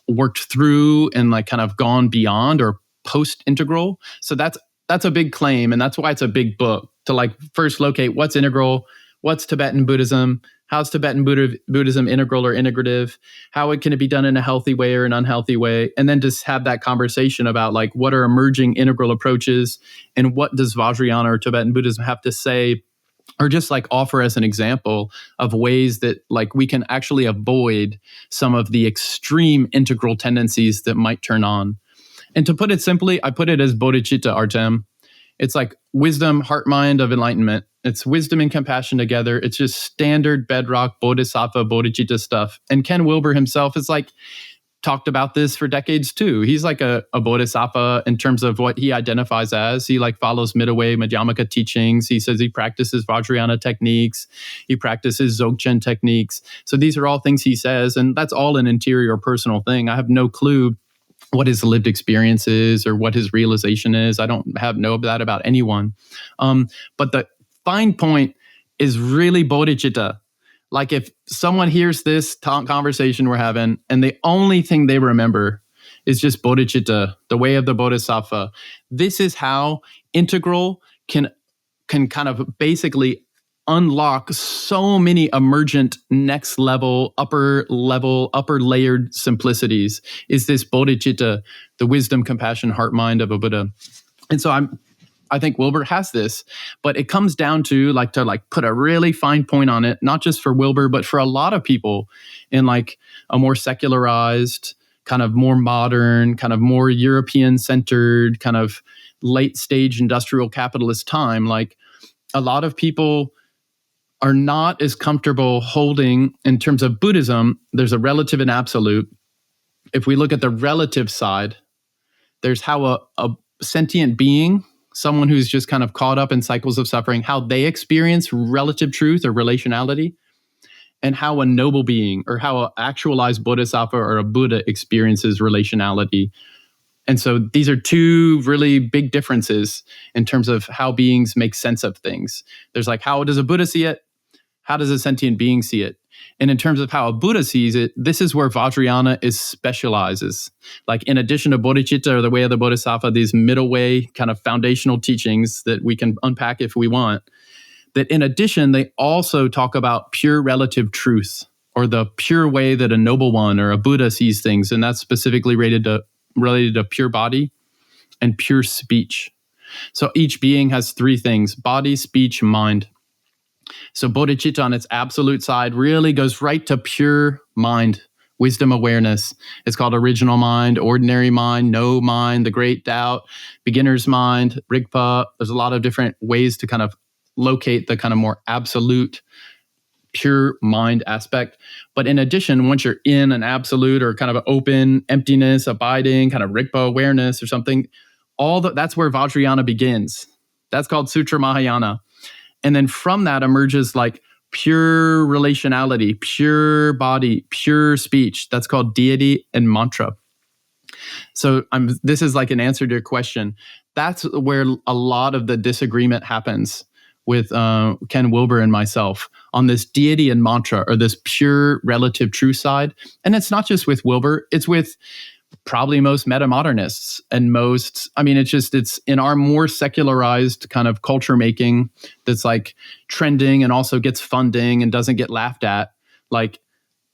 B: worked through and like kind of gone beyond or post-integral. So that's a big claim, and that's why it's a big book, to like first locate what's integral, what's Tibetan Buddhism, how's Tibetan Buddhism integral or integrative, how can it be done in a healthy way or an unhealthy way, and then just have that conversation about like what are emerging integral approaches and what does Vajrayana or Tibetan Buddhism have to say, or just like offer as an example of ways that like we can actually avoid some of the extreme integral tendencies that might turn on. And to put it simply, I put it as bodhicitta, Artem. It's like wisdom, heart, mind of enlightenment. It's wisdom and compassion together. It's just standard bedrock bodhisattva, bodhicitta stuff. And Ken Wilber himself is like talked about this for decades too. He's like a bodhisattva in terms of what he identifies as. He like follows Midway Madhyamaka teachings. He says he practices Vajrayana techniques. He practices Dzogchen techniques. So these are all things he says, and that's all an interior personal thing. I have no clue what his lived experience is or what his realization is. I don't know that about anyone. But the fine point is really bodhicitta. Like if someone hears this conversation we're having and the only thing they remember is just bodhicitta, the way of the bodhisattva, this is how integral can kind of basically unlock so many emergent next level, upper layered simplicities, is this bodhicitta, the wisdom, compassion, heart, mind of a Buddha. And so I think Wilber has this, but it comes down to put a really fine point on it, not just for Wilber, but for a lot of people in like a more secularized, kind of more modern, kind of more European centered, kind of late stage industrial capitalist time. Like a lot of people are not as comfortable holding in terms of Buddhism. There's a relative and absolute. If we look at the relative side, there's how a sentient being, someone who's just kind of caught up in cycles of suffering, how they experience relative truth or relationality, and how a noble being or how an actualized bodhisattva or a Buddha experiences relationality. And so these are two really big differences in terms of how beings make sense of things. There's like, how does a Buddha see it? How does a sentient being see it? And in terms of how a Buddha sees it, this is where Vajrayana specializes. Like in addition to bodhicitta or the way of the bodhisattva, these middle way kind of foundational teachings that we can unpack if we want, that in addition, they also talk about pure relative truth or the pure way that a noble one or a Buddha sees things. And that's specifically related to pure body and pure speech. So each being has three things: body, speech, mind. So bodhicitta on its absolute side really goes right to pure mind, wisdom awareness. It's called original mind, ordinary mind, no mind, the great doubt, beginner's mind, Rigpa. There's a lot of different ways to kind of locate the kind of more absolute pure mind aspect. But in addition, once you're in an absolute or kind of an open emptiness, abiding, kind of Rigpa awareness or something, that's where Vajrayana begins. That's called Sutra Mahayana. And then from that emerges like pure relationality, pure body, pure speech. That's called deity and mantra. So this is like an answer to your question. That's where a lot of the disagreement happens with Ken Wilber and myself on this deity and mantra, or this pure relative truth side. And it's not just with Wilber, it's with probably most meta-modernists and it's in our more secularized kind of culture making that's like trending and also gets funding and doesn't get laughed at. Like,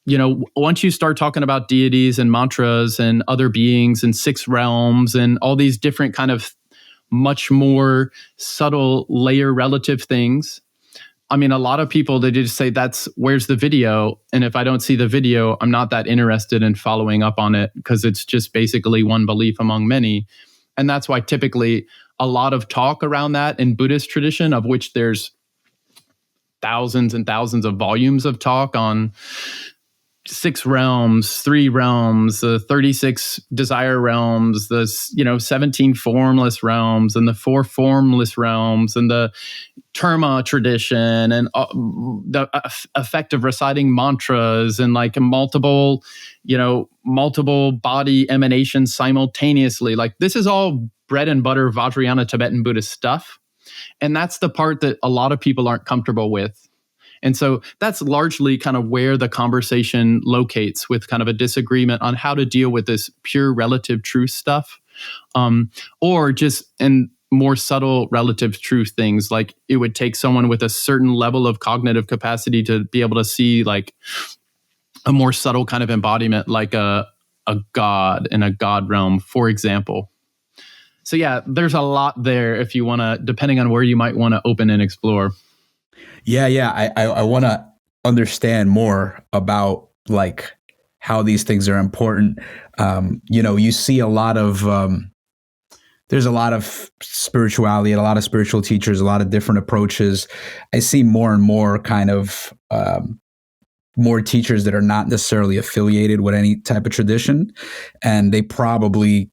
B: you know, once you start talking about deities and mantras and other beings and six realms and all these different kind of much more subtle layer relative things. I mean, a lot of people, they just say, where's the video? And if I don't see the video, I'm not that interested in following up on it, because it's just basically one belief among many. And that's why typically a lot of talk around that in Buddhist tradition, of which there's thousands and thousands of volumes of talk on 6 realms, 3 realms, the 36 desire realms, the 17 formless realms, and the 4 formless realms, and the Terma tradition, and the effect of reciting mantras, and like multiple body emanations simultaneously. Like, this is all bread and butter Vajrayana Tibetan Buddhist stuff. And that's the part that a lot of people aren't comfortable with. And so that's largely kind of where the conversation locates, with kind of a disagreement on how to deal with this pure relative truth stuff, or just in more subtle relative truth things. Like, it would take someone with a certain level of cognitive capacity to be able to see like a more subtle kind of embodiment, like a god in a god realm, for example. So yeah, there's a lot there if you want to, depending on where you might want to open and explore.
A: Yeah. I want to understand more about like how these things are important. You see a lot of, there's a lot of spirituality, a lot of spiritual teachers, a lot of different approaches. I see more and more kind of more teachers that are not necessarily affiliated with any type of tradition. And they probably,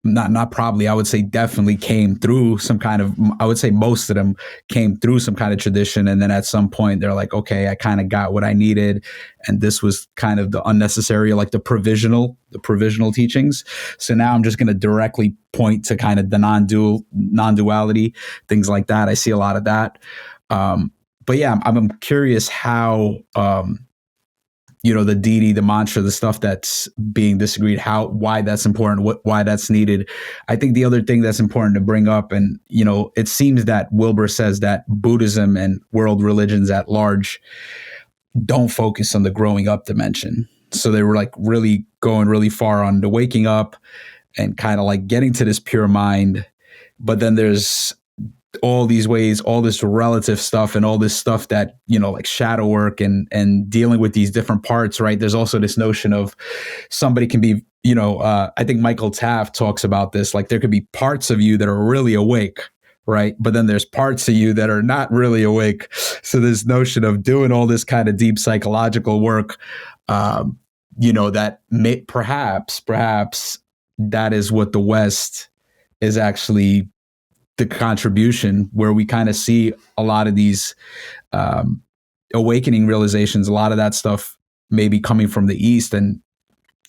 A: not probably, I would say definitely came through some kind of, I would say most of them came through some kind of tradition. And then at some point they're like, okay, I kind of got what I needed. And this was kind of the unnecessary, like the provisional teachings. So now I'm just going to directly point to kind of the non-duality, things like that. I see a lot of that. But yeah, I'm curious how, the deity, the mantra, the stuff that's being disagreed, why that's important, why that's needed. I think the other thing that's important to bring up, and, it seems that Wilber says that Buddhism and world religions at large don't focus on the growing up dimension. So they were like really going really far on the waking up and kind of like getting to this pure mind. But then there's all these ways, all this relative stuff and all this stuff that, like shadow work and dealing with these different parts, right? There's also this notion of somebody can be, I think Michael Taft talks about this, like there could be parts of you that are really awake, right? But then there's parts of you that are not really awake. So this notion of doing all this kind of deep psychological work, that may perhaps that is what the West is actually the contribution, where we kind of see a lot of these awakening realizations, a lot of that stuff maybe coming from the East. And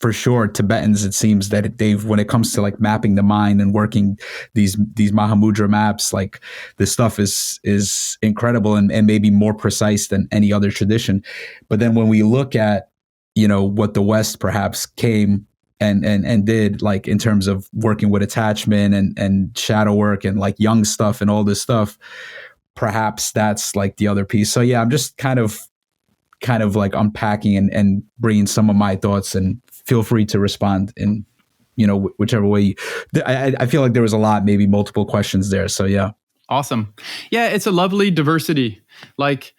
A: for sure, Tibetans, it seems that when it comes to like mapping the mind and working these Mahamudra maps, like this stuff is incredible and maybe more precise than any other tradition. But then when we look at, what the West perhaps came and did, like in terms of working with attachment and shadow work and like young stuff and all this stuff, perhaps that's like the other piece. So yeah, I'm just kind of like unpacking and bringing some of my thoughts, and feel free to respond in, whichever way. I feel like there was a lot, maybe multiple questions there. So yeah.
B: Awesome. Yeah. It's a lovely diversity. Like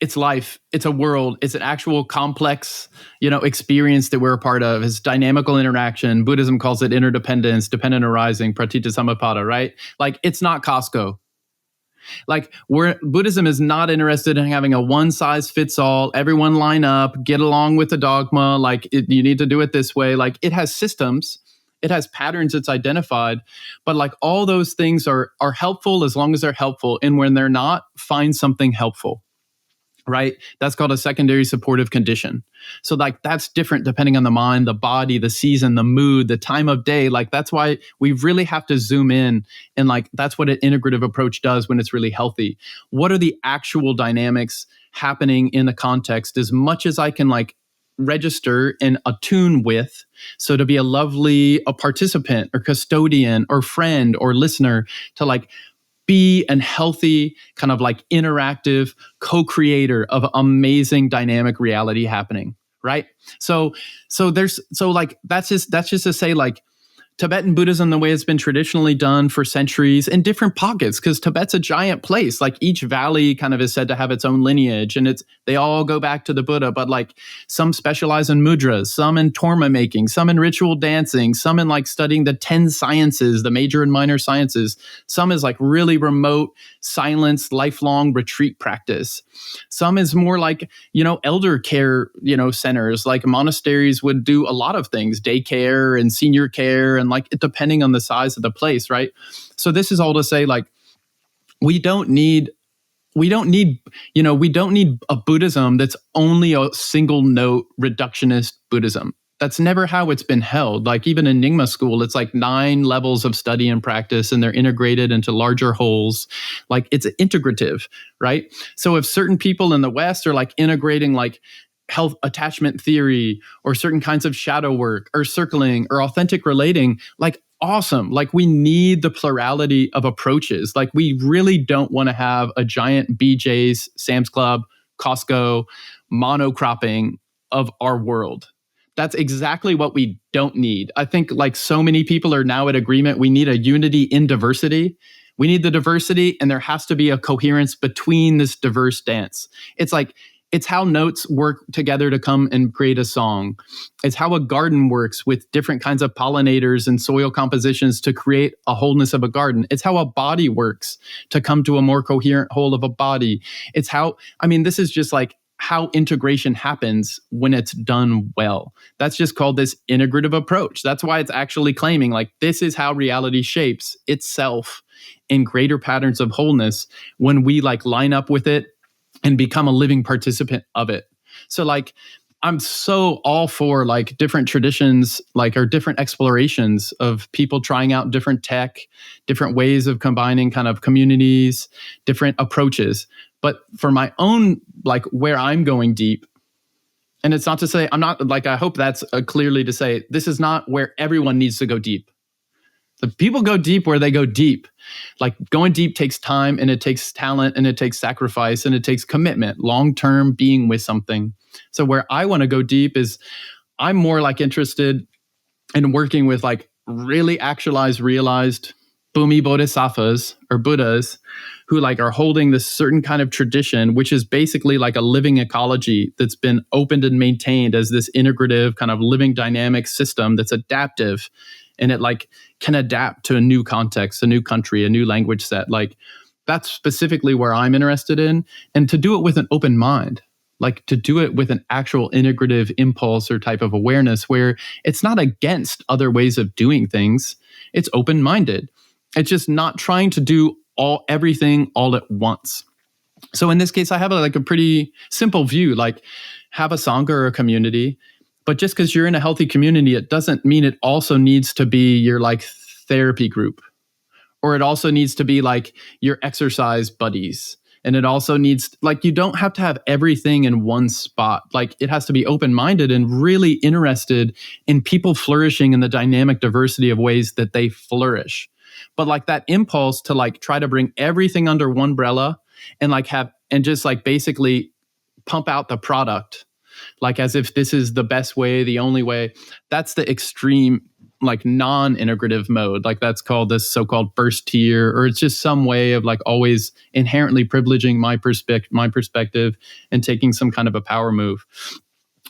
B: it's life. It's a world. It's an actual complex, experience that we're a part of. It's dynamical interaction. Buddhism calls it interdependence, dependent arising, pratitya-samutpada, right? Like, it's not Costco. Like, Buddhism is not interested in having a one-size-fits-all, everyone line up, get along with the dogma, like you need to do it this way. Like, it has systems, it has patterns it's identified, but like all those things are helpful as long as they're helpful. And when they're not, find something helpful. Right? That's called a secondary supportive condition. So like that's different depending on the mind, the body, the season, the mood, the time of day. Like that's why we really have to zoom in, and like that's what an integrative approach does when it's really healthy. What are the actual dynamics happening in the context, as much as I can like register and attune with, so to be a participant or custodian or friend or listener, to like be an healthy kind of like interactive co-creator of amazing dynamic reality happening, right? So like that's just to say, like, Tibetan Buddhism, the way it's been traditionally done for centuries in different pockets, because Tibet's a giant place. Like each valley kind of is said to have its own lineage, and they all go back to the Buddha, but like some specialize in mudras, some in torma making, some in ritual dancing, some in like studying the 10 sciences, the major and minor sciences. Some is like really remote, silence, lifelong retreat practice. Some is more like, elder care, centers, like monasteries would do a lot of things, daycare and senior care, and like depending on the size of the place, right? So this is all to say, like, we don't need a Buddhism that's only a single note reductionist Buddhism. That's never how it's been held. Like even in Nyingma school, it's like 9 levels of study and practice, and they're integrated into larger wholes. Like it's integrative, right? So if certain people in the West are like integrating like health attachment theory or certain kinds of shadow work or circling or authentic relating, like awesome. Like we need the plurality of approaches. Like we really don't want to have a giant BJ's, Sam's Club, Costco monocropping of our world. That's exactly what we don't need. I think like so many people are now at agreement, we need a unity in diversity. We need the diversity, and there has to be a coherence between this diverse dance. It's how notes work together to come and create a song. It's how a garden works with different kinds of pollinators and soil compositions to create a wholeness of a garden. It's how a body works to come to a more coherent whole of a body. This is just like how integration happens when it's done well. That's just called this integrative approach. That's why it's actually claiming like this is how reality shapes itself in greater patterns of wholeness when we like line up with it and become a living participant of it. So like, I'm so all for like different traditions, like or different explorations of people trying out different tech, different ways of combining kind of communities, different approaches. But for my own, like where I'm going deep, and it's not to say, I'm not like, I hope that's clearly to say, this is not where everyone needs to go deep. The people go deep where they go deep. Like going deep takes time, and it takes talent, and it takes sacrifice, and it takes commitment, long-term being with something. So where I want to go deep is I'm more like interested in working with like really actualized, realized Bhumi Bodhisattvas or Buddhas who like are holding this certain kind of tradition, which is basically like a living ecology that's been opened and maintained as this integrative kind of living dynamic system that's adaptive, and it like can adapt to a new context, a new country, a new language set. Like that's specifically where I'm interested in, and to do it with an open mind, like to do it with an actual integrative impulse or type of awareness where it's not against other ways of doing things. It's open-minded. It's just not trying to do everything all at once. So in this case, I have a pretty simple view, like have a sangha or a community, but just because you're in a healthy community, it doesn't mean it also needs to be your like therapy group, or it also needs to be like your exercise buddies. And it also needs, like, you don't have to have everything in one spot. Like it has to be open-minded and really interested in people flourishing in the dynamic diversity of ways that they flourish. But like that impulse to like try to bring everything under one umbrella and like just like basically pump out the product, like as if this is the best way, the only way. That's the extreme, like non-integrative mode. Like that's called this so-called first tier, or it's just some way of like always inherently privileging my perspective and taking some kind of a power move.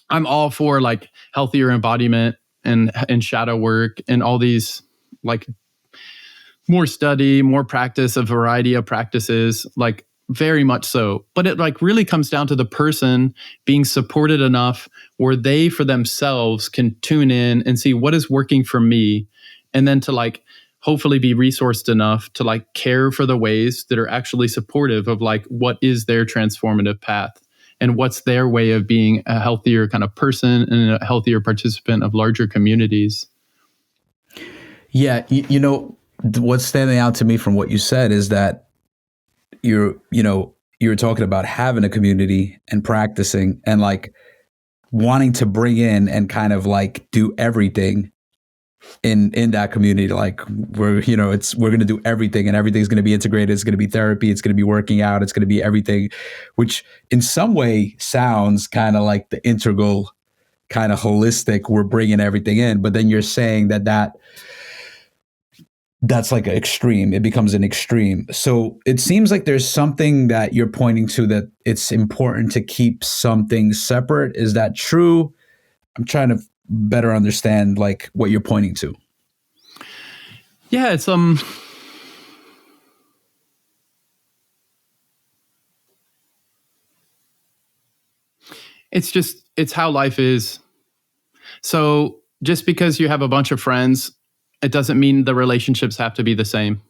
B: I'm all for like healthier embodiment and shadow work and all these like more study, more practice, a variety of practices, like very much so. But it like really comes down to the person being supported enough where they for themselves can tune in and see what is working for me, and then to like hopefully be resourced enough to like care for the ways that are actually supportive of like what is their transformative path and what's their way of being a healthier kind of person and a healthier participant of larger communities.
A: Yeah, what's standing out to me from what you said is that you're talking about having a community and practicing and like wanting to bring in and kind of like do everything in that community. Like we're going to do everything, and everything's going to be integrated. It's going to be therapy. It's going to be working out. It's going to be everything, which in some way sounds kind of like the integral kind of holistic. We're bringing everything in, but then you're saying that that's like an extreme. It becomes an extreme. So it seems like there's something that you're pointing to, that it's important to keep something separate. Is that true? I'm trying to better understand like what you're pointing to.
B: Yeah, it's how life is. So just because you have a bunch of friends, it doesn't mean the relationships have to be the same.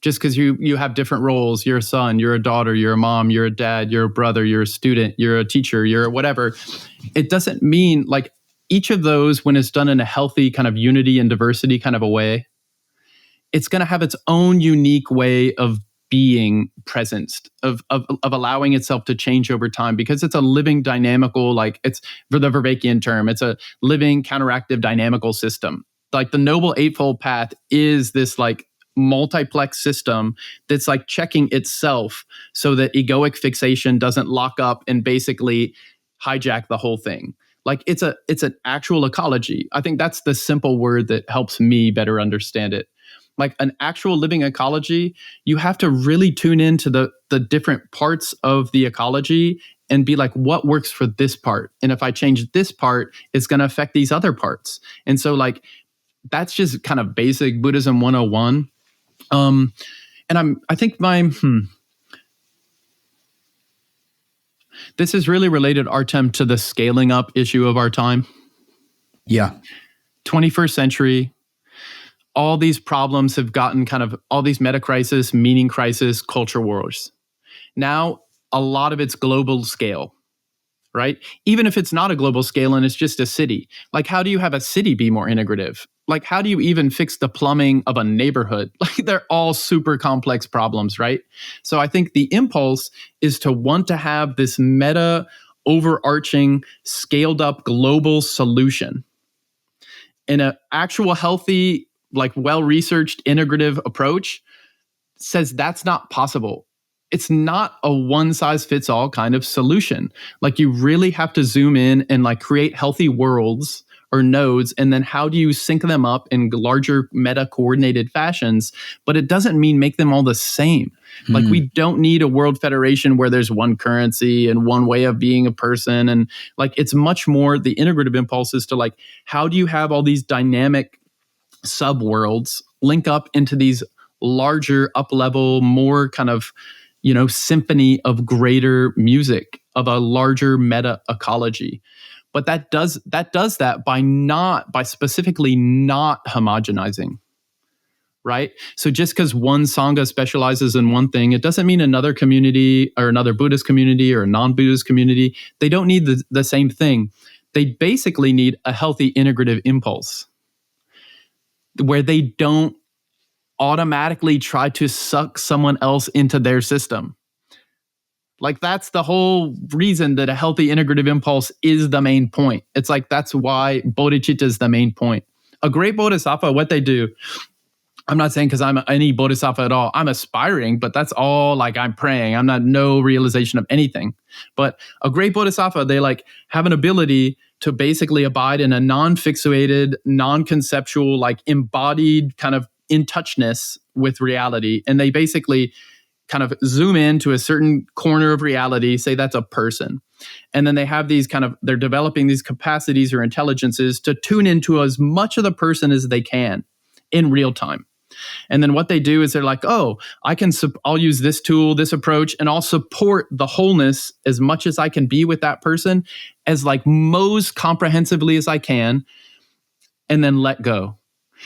B: Just because you have different roles, you're a son, you're a daughter, you're a mom, you're a dad, you're a brother, you're a student, you're a teacher, you're whatever. It doesn't mean, like, each of those, when it's done in a healthy kind of unity and diversity kind of a way, it's going to have its own unique way of being presenced, of allowing itself to change over time, because it's a living dynamical, like, it's, for the Vervaekian term, it's a living counteractive dynamical system. Like the Noble Eightfold Path is this like multiplex system that's like checking itself so that egoic fixation doesn't lock up and basically hijack the whole thing. Like it's an actual ecology. I think that's the simple word that helps me better understand it. Like an actual living ecology, you have to really tune into the different parts of the ecology and be like, what works for this part? And if I change this part, it's going to affect these other parts. And so like, that's just kind of basic Buddhism 101. And I think this is really related, Artem, to the scaling up issue of our time.
A: Yeah.
B: 21st century, all these problems have gotten kind of all these meta crisis, meaning crisis, culture wars. Now, a lot of it's global scale, right? Even if it's not a global scale and it's just a city, like how do you have a city be more integrative? Like how do you even fix the plumbing of a neighborhood? Like they're all super complex problems, right? So I think the impulse is to want to have this meta, overarching, scaled up global solution. In an actual healthy, like well-researched integrative approach says that's not possible. It's not a one-size-fits-all kind of solution. Like you really have to zoom in and like create healthy worlds or nodes, and then how do you sync them up in larger meta-coordinated fashions? But it doesn't mean make them all the same. Like we don't need a world federation where there's one currency and one way of being a person. And like it's much more the integrative impulse is to like, how do you have all these dynamic subworlds link up into these larger up-level, more kind of, you know, symphony of greater music of a larger meta ecology. But that does that by specifically not homogenizing, right? So just because one Sangha specializes in one thing, it doesn't mean another community or another Buddhist community or a non-Buddhist community, they don't need the same thing. They basically need a healthy integrative impulse where they don't automatically try to suck someone else into their system. Like that's the whole reason that a healthy integrative impulse is the main point. It's like, that's why bodhicitta is the main point. A great bodhisattva, what they do, I'm not saying because I'm any bodhisattva at all, I'm aspiring, but that's all like I'm praying. I'm not no realization of anything. But a great bodhisattva, they like have an ability to basically abide in a non-fixated, non-conceptual, like embodied kind of in touchness with reality. And they basically kind of zoom in to a certain corner of reality, say that's a person. And then they have these kind of, they're developing these capacities or intelligences to tune into as much of the person as they can in real time. And then what they do is they're like, oh, I'll use this tool, this approach, and I'll support the wholeness as much as I can be with that person as like most comprehensively as I can, and then let go.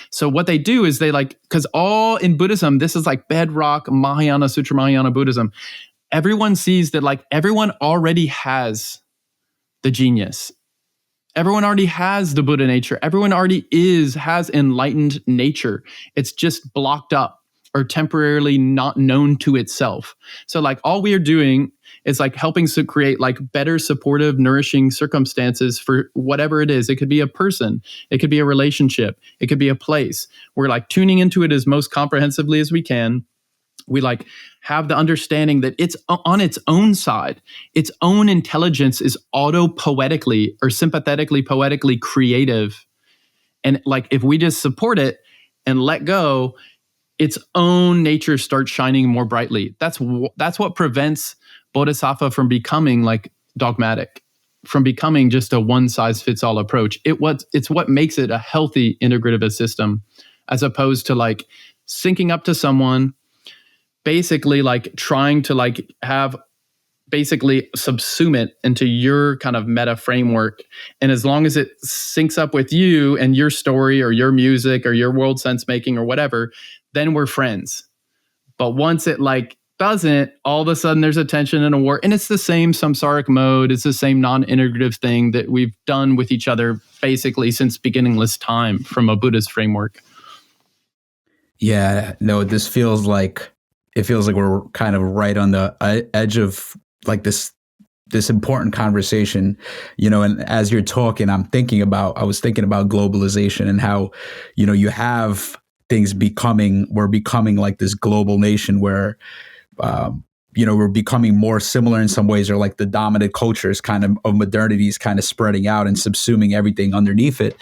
B: So what they do is they like, because all in Buddhism, this is like bedrock Mahayana, Sutra Mahayana Buddhism. Everyone sees that like everyone already has the genius. Everyone already has the Buddha nature. Everyone already has enlightened nature. It's just blocked up or temporarily not known to itself. So like all we are doing is like helping to create like better supportive, nourishing circumstances for whatever it is. It could be a person. It could be a relationship. It could be a place. We're like tuning into it as most comprehensively as we can. We like have the understanding that it's on its own side. Its own intelligence is auto-poetically or sympathetically, poetically creative. And like if we just support it, and let go, its own nature starts shining more brightly. That's what prevents bodhisattva from becoming like dogmatic, from becoming just a one-size-fits-all approach. It's what makes it a healthy integrative system, as opposed to like syncing up to someone, basically like trying to like have basically subsume it into your kind of meta framework. And as long as it syncs up with you and your story or your music or your world sense making or whatever, then we're friends. But once it like doesn't, all of a sudden there's a tension and a war. And it's the same samsaric mode. It's the same non-integrative thing that we've done with each other basically since beginningless time from a Buddhist framework.
A: Yeah, no, it feels like we're kind of right on the edge of like this important conversation, and as you're talking, I was thinking about globalization and how, you have things we're becoming like this global nation where, we're becoming more similar in some ways, or like the dominant cultures kind of modernity is kind of spreading out and subsuming everything underneath it.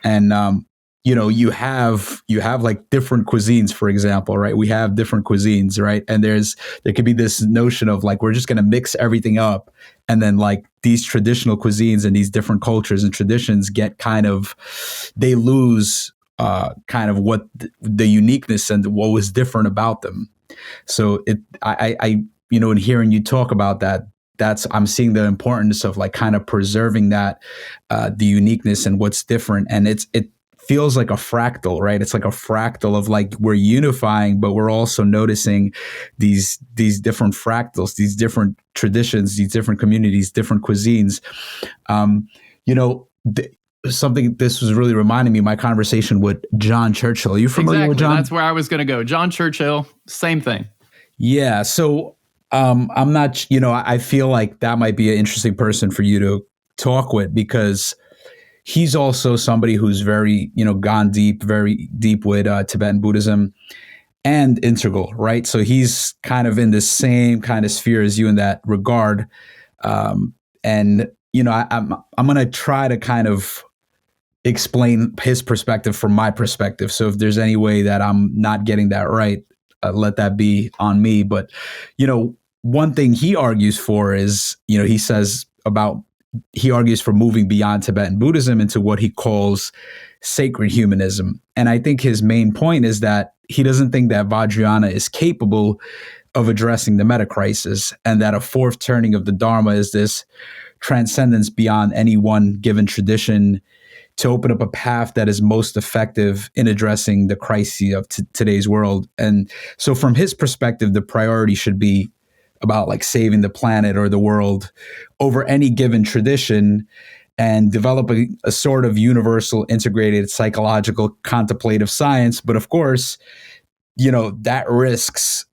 A: And, you have like different cuisines, for example, right? We have different cuisines, right? And there could be this notion of like, we're just going to mix everything up. And then like these traditional cuisines and these different cultures and traditions they lose kind of what the uniqueness and what was different about them. So in hearing you talk about that, I'm seeing the importance of like kind of preserving that, the uniqueness and what's different. And it feels like a fractal, right? It's like a fractal of like, we're unifying, but we're also noticing these different fractals, these different traditions, these different communities, different cuisines. Something this was really reminding me of my conversation with John Churchill. Are you familiar with John?
B: That's where I was going to go. John Churchill, same thing.
A: Yeah. So I'm not, I feel like that might be an interesting person for you to talk with, because he's also somebody who's very, gone very deep with Tibetan Buddhism and integral, right? So he's kind of in the same kind of sphere as you in that regard. I'm going to try to kind of explain his perspective from my perspective. So if there's any way that I'm not getting that right, let that be on me. But, one thing he argues for is, he argues for moving beyond Tibetan Buddhism into what he calls sacred humanism. And I think his main point is that he doesn't think that Vajrayana is capable of addressing the meta crisis, and that a fourth turning of the Dharma is this transcendence beyond any one given tradition to open up a path that is most effective in addressing the crises of today's world. And so from his perspective, the priority should be about like saving the planet or the world over any given tradition, and developing a sort of universal integrated psychological contemplative science. But of course, that risks,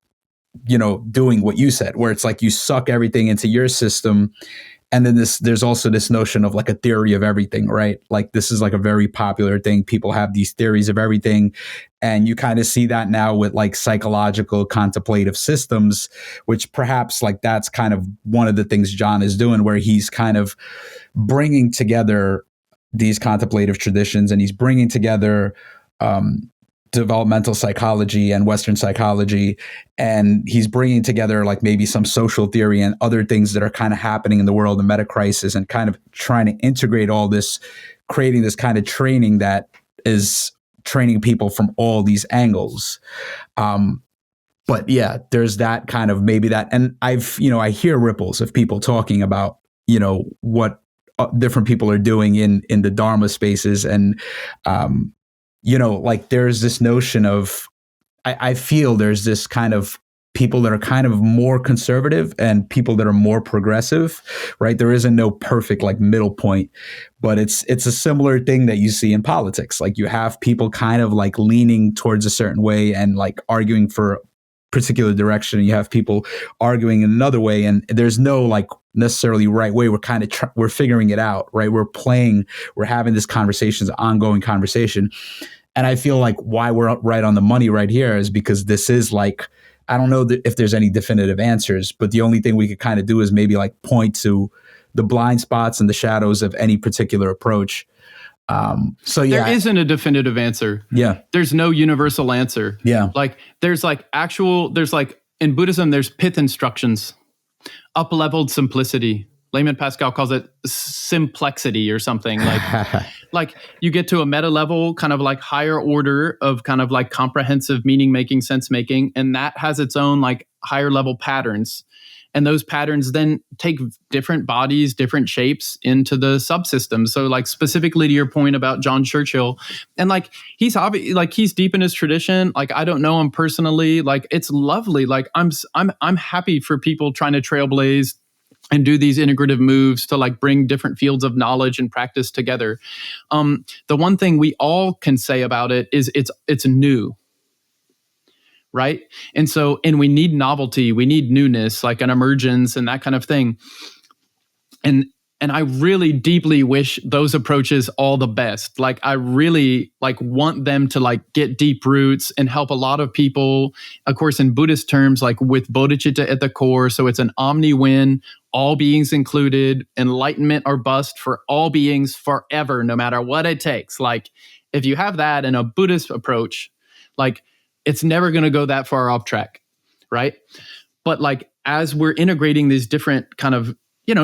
A: doing what you said, where it's like you suck everything into your system. And then there's also this notion of like a theory of everything, right? Like this is like a very popular thing. People have these theories of everything. And you kind of see that now with like psychological contemplative systems, which perhaps like that's kind of one of the things John is doing, where he's kind of bringing together these contemplative traditions, and he's bringing together developmental psychology and Western psychology. And he's bringing together like maybe some social theory and other things that are kind of happening in the world, the meta crisis, and kind of trying to integrate all this, creating this kind of training that is training people from all these angles. But yeah, there's that kind of maybe that. And I hear ripples of people talking about, what different people are doing in the Dharma spaces. And, like there's this notion of, I feel there's this kind of people that are kind of more conservative and people that are more progressive, right? There isn't no perfect like middle point, but it's a similar thing that you see in politics. Like you have people kind of like leaning towards a certain way and like arguing for a particular direction, and you have people arguing in another way, and there's no like necessarily right way. We're kind of we're figuring it out, right? We're having this conversation, this ongoing conversation. And I feel like why we're right on the money right here is because this is like, I don't know if there's any definitive answers, but the only thing we could kind of do is maybe like point to the blind spots and the shadows of any particular approach. So yeah,
B: there isn't a definitive answer.
A: Yeah.
B: There's no universal answer.
A: Yeah.
B: Like there's like in Buddhism, there's pith instructions, up-leveled simplicity. Layman Pascal calls it simplexity or something. Like you get to a meta level, kind of like higher order of kind of like comprehensive meaning making, sense making, and that has its own like higher level patterns. And those patterns then take different bodies, different shapes into the subsystems. So like specifically to your point about John Churchill, and like he's deep in his tradition. Like I don't know him personally. Like it's lovely. Like I'm happy for people trying to trailblaze and do these integrative moves to like bring different fields of knowledge and practice together. The one thing we all can say about it is it's new. Right. And we need novelty, we need newness, like an emergence and that kind of thing. And I really deeply wish those approaches all the best. Like I really like want them to like get deep roots and help a lot of people, of course, in Buddhist terms, like with bodhicitta at the core. So it's an omni-win, all beings included, enlightenment or bust for all beings forever, no matter what it takes. Like if you have that in a Buddhist approach, like it's never going to go that far off track, right? But like as we're integrating these different kind of,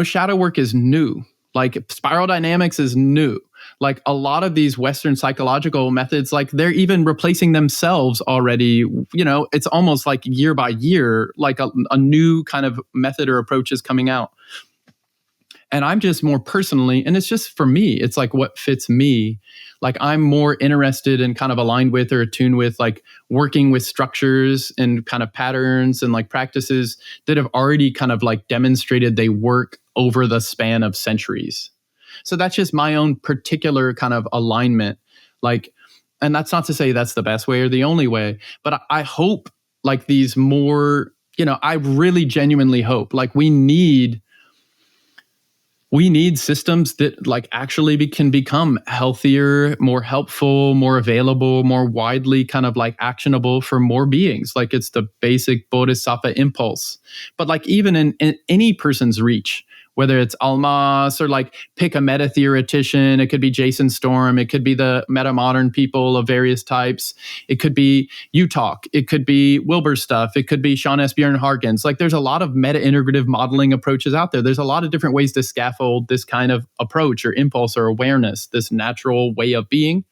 B: shadow work is new. Like spiral dynamics is new. Like a lot of these Western psychological methods, like they're even replacing themselves already. It's almost like year by year, like a new kind of method or approach is coming out. And I'm just more personally, and it's just for me, it's like what fits me. Like I'm more interested and kind of aligned with or attuned with like working with structures and kind of patterns and like practices that have already kind of like demonstrated they work over the span of centuries. So that's just my own particular kind of alignment. Like, and that's not to say that's the best way or the only way, but I hope like these more, I really genuinely hope like we need systems that like actually can become healthier, more helpful, more available, more widely kind of like actionable for more beings. Like it's the basic bodhisattva impulse. But like even in any person's reach, whether it's Almas or like pick a meta theoretician, it could be Jason Storm, it could be the meta modern people of various types, it could be Talk, it could be Wilber stuff, it could be Sean S. Bjorn Harkins. Like there's a lot of meta integrative modeling approaches out there. There's a lot of different ways to scaffold this kind of approach or impulse or awareness, this natural way of being.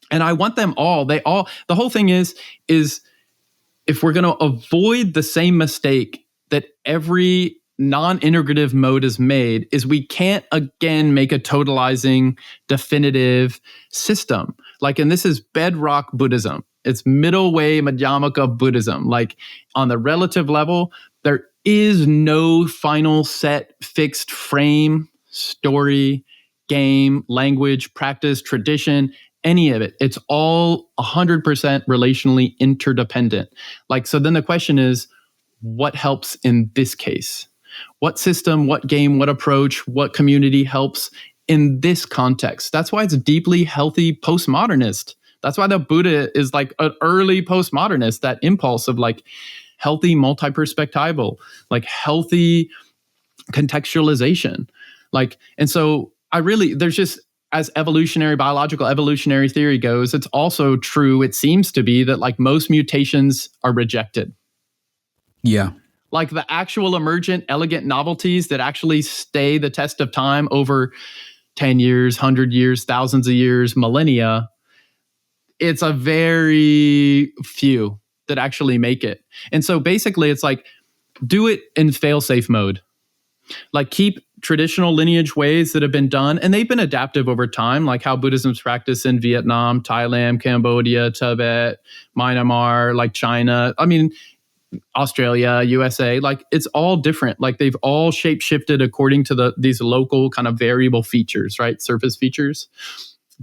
B: And I want them all. The whole thing is if we're going to avoid the same mistake that every non-integrative mode is made, is we can't again make a totalizing definitive system. Like, and this is bedrock Buddhism. It's middle way Madhyamaka Buddhism. Like on the relative level, there is no final set fixed frame, story, game, language, practice, tradition, any of it. It's all 100% relationally interdependent. Like, so then the question is, what helps in this case? What system, what game, what approach, what community helps in this context? That's why it's deeply healthy postmodernist. That's why the Buddha is like an early postmodernist, that impulse of like healthy multi-perspectival, like healthy contextualization. Like, and so there's just, as biological evolutionary theory goes, it's also true, it seems to be, that like most mutations are rejected.
A: Yeah.
B: Like the actual emergent, elegant novelties that actually stay the test of time over 10 years, 100 years, thousands of years, millennia, it's a very few that actually make it. And so basically it's like, do it in fail-safe mode. Like keep traditional lineage ways that have been done, and they've been adaptive over time, like how Buddhism's practiced in Vietnam, Thailand, Cambodia, Tibet, Myanmar, like China. I mean, Australia, USA, like it's all different. Like they've all shape shifted according to these local kind of variable features, right? Surface features.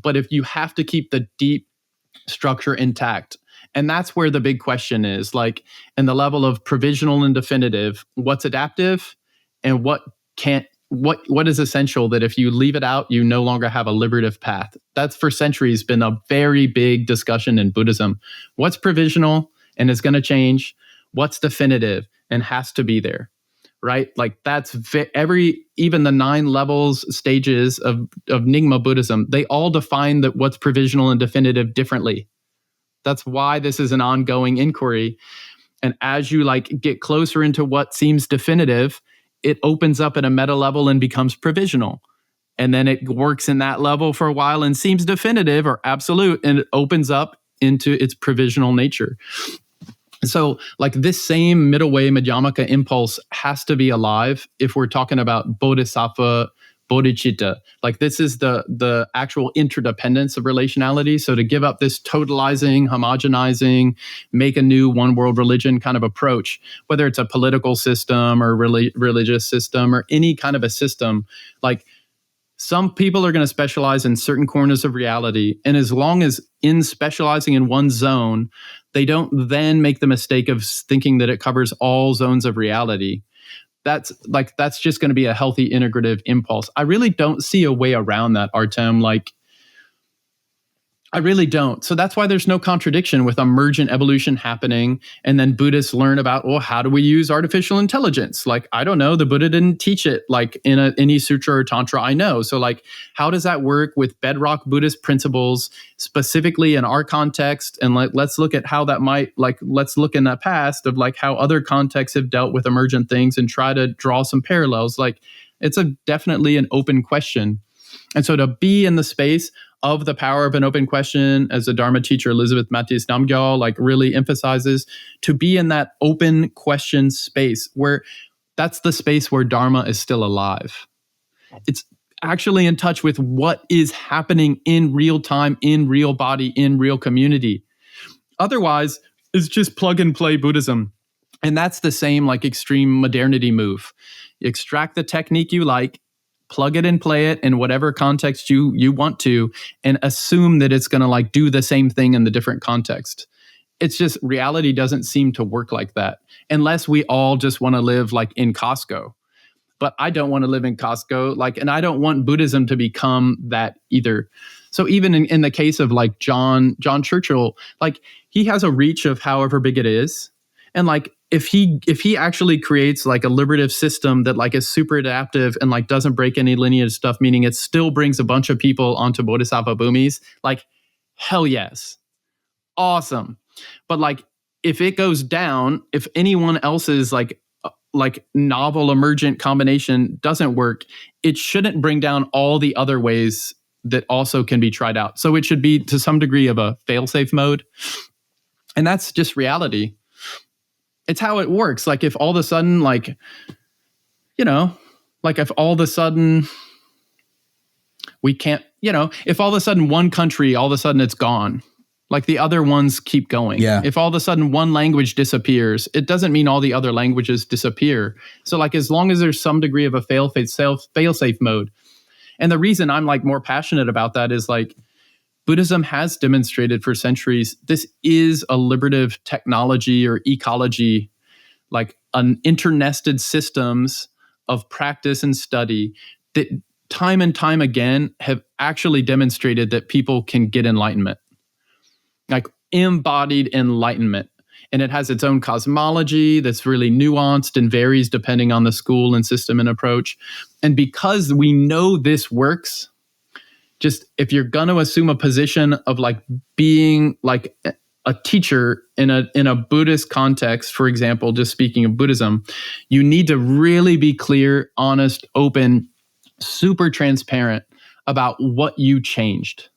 B: But if you have to keep the deep structure intact, and that's where the big question is, like in the level of provisional and definitive, what's adaptive and what is essential, that if you leave it out, you no longer have a liberative path. That's for centuries been a very big discussion in Buddhism. What's provisional and is going to change? What's definitive and has to be there, right? Like that's even the 9 levels, stages of Nyingma Buddhism, they all define that what's provisional and definitive differently. That's why this is an ongoing inquiry. And as you like get closer into what seems definitive, it opens up at a meta level and becomes provisional. And then it works in that level for a while and seems definitive or absolute, and it opens up into its provisional nature. So like this same middle way Madhyamaka impulse has to be alive if we're talking about bodhisattva, bodhicitta. Like this is the actual interdependence of relationality. So to give up this totalizing, homogenizing, make a new one world religion kind of approach, whether it's a political system or religious system or any kind of a system, like some people are going to specialize in certain corners of reality. And as long as in specializing in one zone, they don't then make the mistake of thinking that it covers all zones of reality. That's just going to be a healthy integrative impulse. I really don't see a way around that, Artem. Like, I really don't. So that's why there's no contradiction with emergent evolution happening. And then Buddhists learn about, well, how do we use artificial intelligence? Like, I don't know. The Buddha didn't teach it like in any sutra or tantra I know. So like, how does that work with bedrock Buddhist principles, specifically in our context? And like, let's look at how that might, like, let's look in the past of like how other contexts have dealt with emergent things and try to draw some parallels. Like, it's definitely an open question. And so to be in the space of the power of an open question, as the Dharma teacher Elizabeth Mattis Dongyal like really emphasizes, to be in that open question space where that's the space where Dharma is still alive. It's actually in touch with what is happening in real time, in real body, in real community. Otherwise, it's just plug and play Buddhism. And that's the same like extreme modernity move. You extract the technique you like, plug it and play it in whatever context you want to, and assume that it's going to like do the same thing in the different context. It's just reality doesn't seem to work like that unless we all just want to live like in Costco. But I don't want to live in Costco, like, and I don't want Buddhism to become that either. So even in the case of like John Churchill, like he has a reach of however big it is. And like, if he actually creates like a liberative system that like is super adaptive and like doesn't break any lineage stuff, meaning it still brings a bunch of people onto Bodhisattva bhumis, like hell yes. Awesome. But like if it goes down, if anyone else's like novel emergent combination doesn't work, it shouldn't bring down all the other ways that also can be tried out. So it should be to some degree of a fail-safe mode. And that's just reality. It's how it works. Like if all of a sudden, like, you know, like if all of a sudden we can't, you know, if all of a sudden one country, all of a sudden it's gone, like the other ones keep going.
A: Yeah.
B: If all of a sudden one language disappears, it doesn't mean all the other languages disappear. So like as long as there's some degree of a fail-safe mode. And the reason I'm like more passionate about that is like, Buddhism has demonstrated for centuries, this is a liberative technology or ecology, like an internested systems of practice and study that time and time again have actually demonstrated that people can get enlightenment, like embodied enlightenment. And it has its own cosmology that's really nuanced and varies depending on the school and system and approach. And because we know this works, just if you're going to assume a position of like being like a teacher in a Buddhist context, for example, just speaking of Buddhism, you need to really be clear, honest, open, super transparent about what you changed.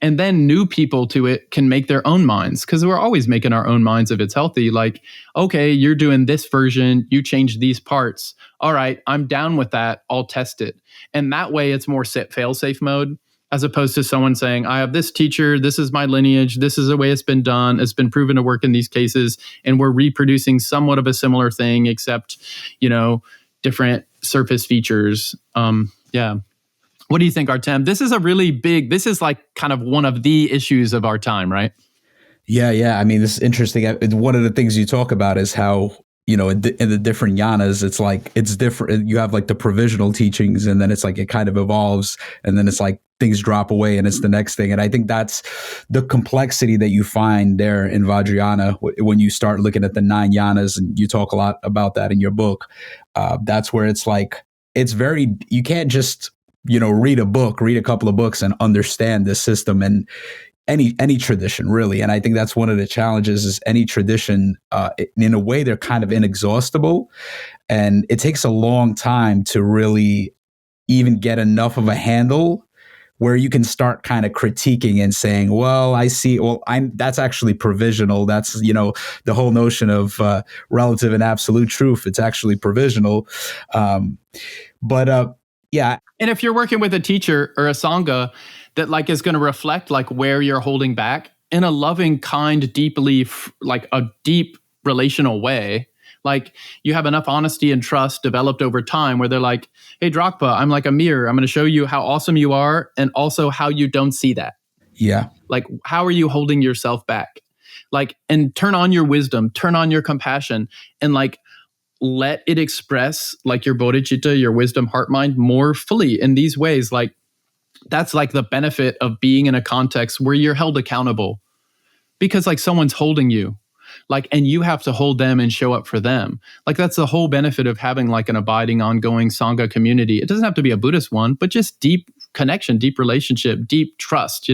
B: And then new people to it can make their own minds, because we're always making our own minds if it's healthy. Like, okay, you're doing this version, you changed these parts. All right, I'm down with that. I'll test it. And that way it's more fail-safe mode, as opposed to someone saying, I have this teacher, this is my lineage, this is the way it's been done, it's been proven to work in these cases, and we're reproducing somewhat of a similar thing, except, you know, different surface features. Yeah. What do you think, Artem? This is this is like kind of one of the issues of our time, right?
A: Yeah. I mean, this is interesting. One of the things you talk about is how in the different yanas, it's like, it's different. You have like the provisional teachings, and then it's like, it kind of evolves, and then it's like things drop away and it's the next thing. And I think that's the complexity that you find there in Vajrayana when you start looking at the 9 yanas, and you talk a lot about that in your book. That's where it's like, you can't just, read a couple of books and understand this system and any tradition, really. And I think that's one of the challenges, is any tradition, in a way, they're kind of inexhaustible, and it takes a long time to really even get enough of a handle where you can start kind of critiquing and saying, well, I see, that's actually provisional. That's, the whole notion of relative and absolute truth. It's actually provisional. Yeah.
B: And if you're working with a teacher or a sangha that like is going to reflect like where you're holding back in a loving, kind, deeply, like a deep relational way, like you have enough honesty and trust developed over time where they're like, hey, Dragpa, I'm like a mirror. I'm going to show you how awesome you are and also how you don't see that.
A: Yeah.
B: Like, how are you holding yourself back? Like, and turn on your wisdom, turn on your compassion, and like, let it express like your bodhicitta, your wisdom, heart, mind more fully in these ways. Like, that's like the benefit of being in a context where you're held accountable, because like someone's holding you, like, and you have to hold them and show up for them. Like, that's the whole benefit of having like an abiding, ongoing sangha community. It doesn't have to be a Buddhist one, but just deep connection, deep relationship, deep trust,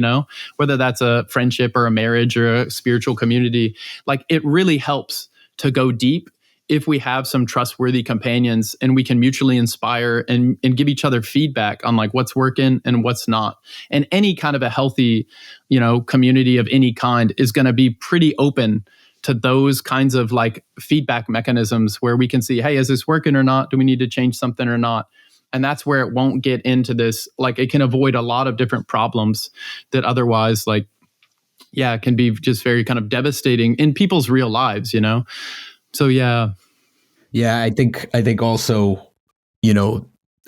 B: whether that's a friendship or a marriage or a spiritual community. Like, it really helps to go deep if we have some trustworthy companions and we can mutually inspire and give each other feedback on like what's working and what's not. And any kind of a healthy, community of any kind is going to be pretty open to those kinds of like feedback mechanisms where we can see, hey, is this working or not? Do we need to change something or not? And that's where it won't get into this, like it can avoid a lot of different problems that otherwise can be just very kind of devastating in people's real lives, So yeah.
A: I think also,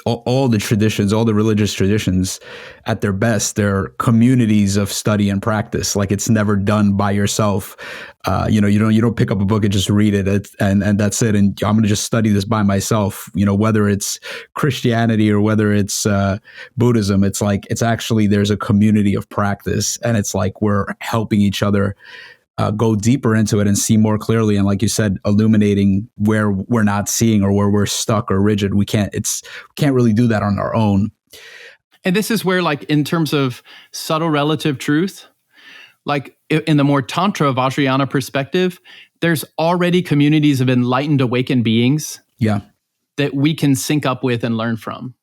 A: all the traditions, all the religious traditions, at their best, they're communities of study and practice. Like, it's never done by yourself. You don't pick up a book and just read it and that's it. And I'm going to just study this by myself. Whether it's Christianity or whether it's Buddhism, it's like, it's actually, there's a community of practice, and it's like we're helping each other go deeper into it and see more clearly. And like you said, illuminating where we're not seeing or where we're stuck or rigid. We can't really do that on our own.
B: And this is where, like, in terms of subtle relative truth, like in the more Tantra Vajrayana perspective, there's already communities of enlightened, awakened beings that we can sync up with and learn from.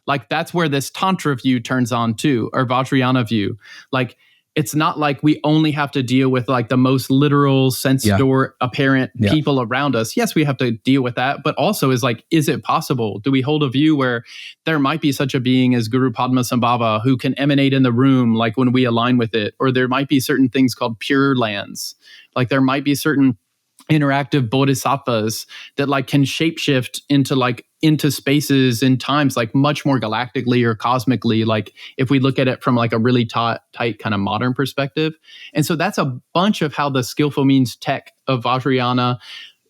B: Like, that's where this Tantra view turns on too, or Vajrayana view. Like, it's not like we only have to deal with like the most literal sense door apparent people around us. Yes, we have to deal with that, but also is like, is it possible? Do we hold a view where there might be such a being as Guru Padmasambhava who can emanate in the room, like when we align with it? Or there might be certain things called pure lands. Like, there might be certain interactive bodhisattvas that like can shapeshift into spaces and times, like much more galactically or cosmically, like if we look at it from like a really tight kind of modern perspective. And so that's a bunch of how the skillful means tech of Vajrayana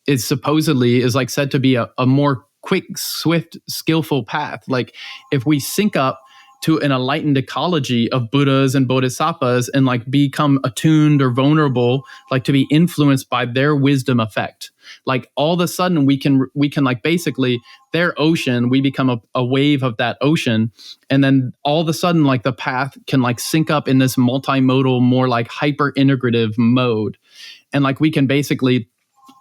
B: is like said to be a more quick, swift, skillful path. Like, if we sync up to an enlightened ecology of Buddhas and Bodhisattvas and like become attuned or vulnerable, like to be influenced by their wisdom effect. Like, all of a sudden we can like basically their ocean, we become a wave of that ocean. And then all of a sudden, like, the path can like sync up in this multimodal, more like hyper integrative mode. And like, we can basically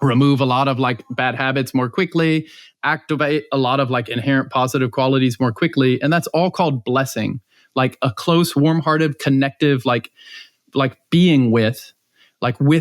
B: remove a lot of like bad habits more quickly, activate a lot of like inherent positive qualities more quickly. And that's all called blessing, like a close, warm-hearted, connective, like being with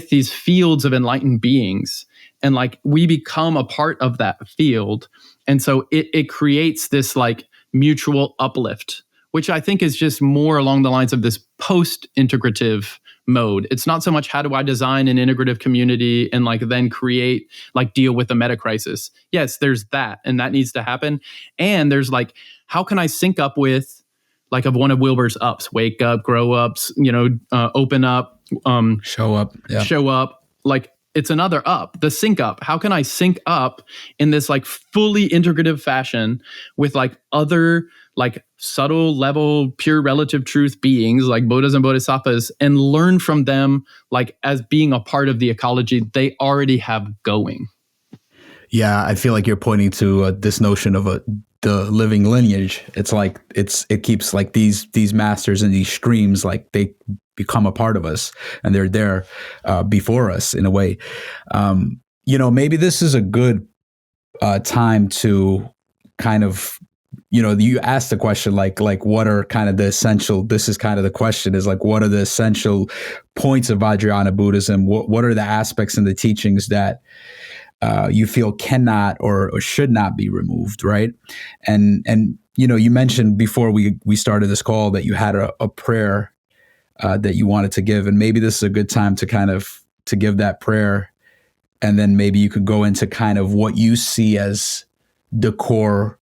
B: these fields of enlightened beings. And like, we become a part of that field. And so it creates this like mutual uplift, which I think is just more along the lines of this post-integrative mode. It's not so much how do I design an integrative community and like then create, like deal with the meta crisis. Yes, there's that, and that needs to happen. And there's like, how can I sync up with like of one of Wilber's ups, wake up, grow ups, open up,
A: show up,
B: show up. Like, it's another up, the sync up. How can I sync up in this like fully integrative fashion with like other like subtle level, pure relative truth beings like Buddhas and Bodhisattvas, and learn from them like as being a part of the ecology they already have going?
A: Yeah, I feel like you're pointing to this notion of the living lineage. It's like it keeps like these masters and these streams, like they become a part of us and they're there before us in a way. Maybe this is a good time to kind of, you asked the question like what are kind of the essential, this is kind of the question is like, what are the essential points of Vajrayana Buddhism? What are the aspects and the teachings that you feel cannot or should not be removed, right? And you mentioned before we started this call that you had a prayer that you wanted to give, and maybe this is a good time to kind of to give that prayer, and then maybe you could go into kind of what you see as the core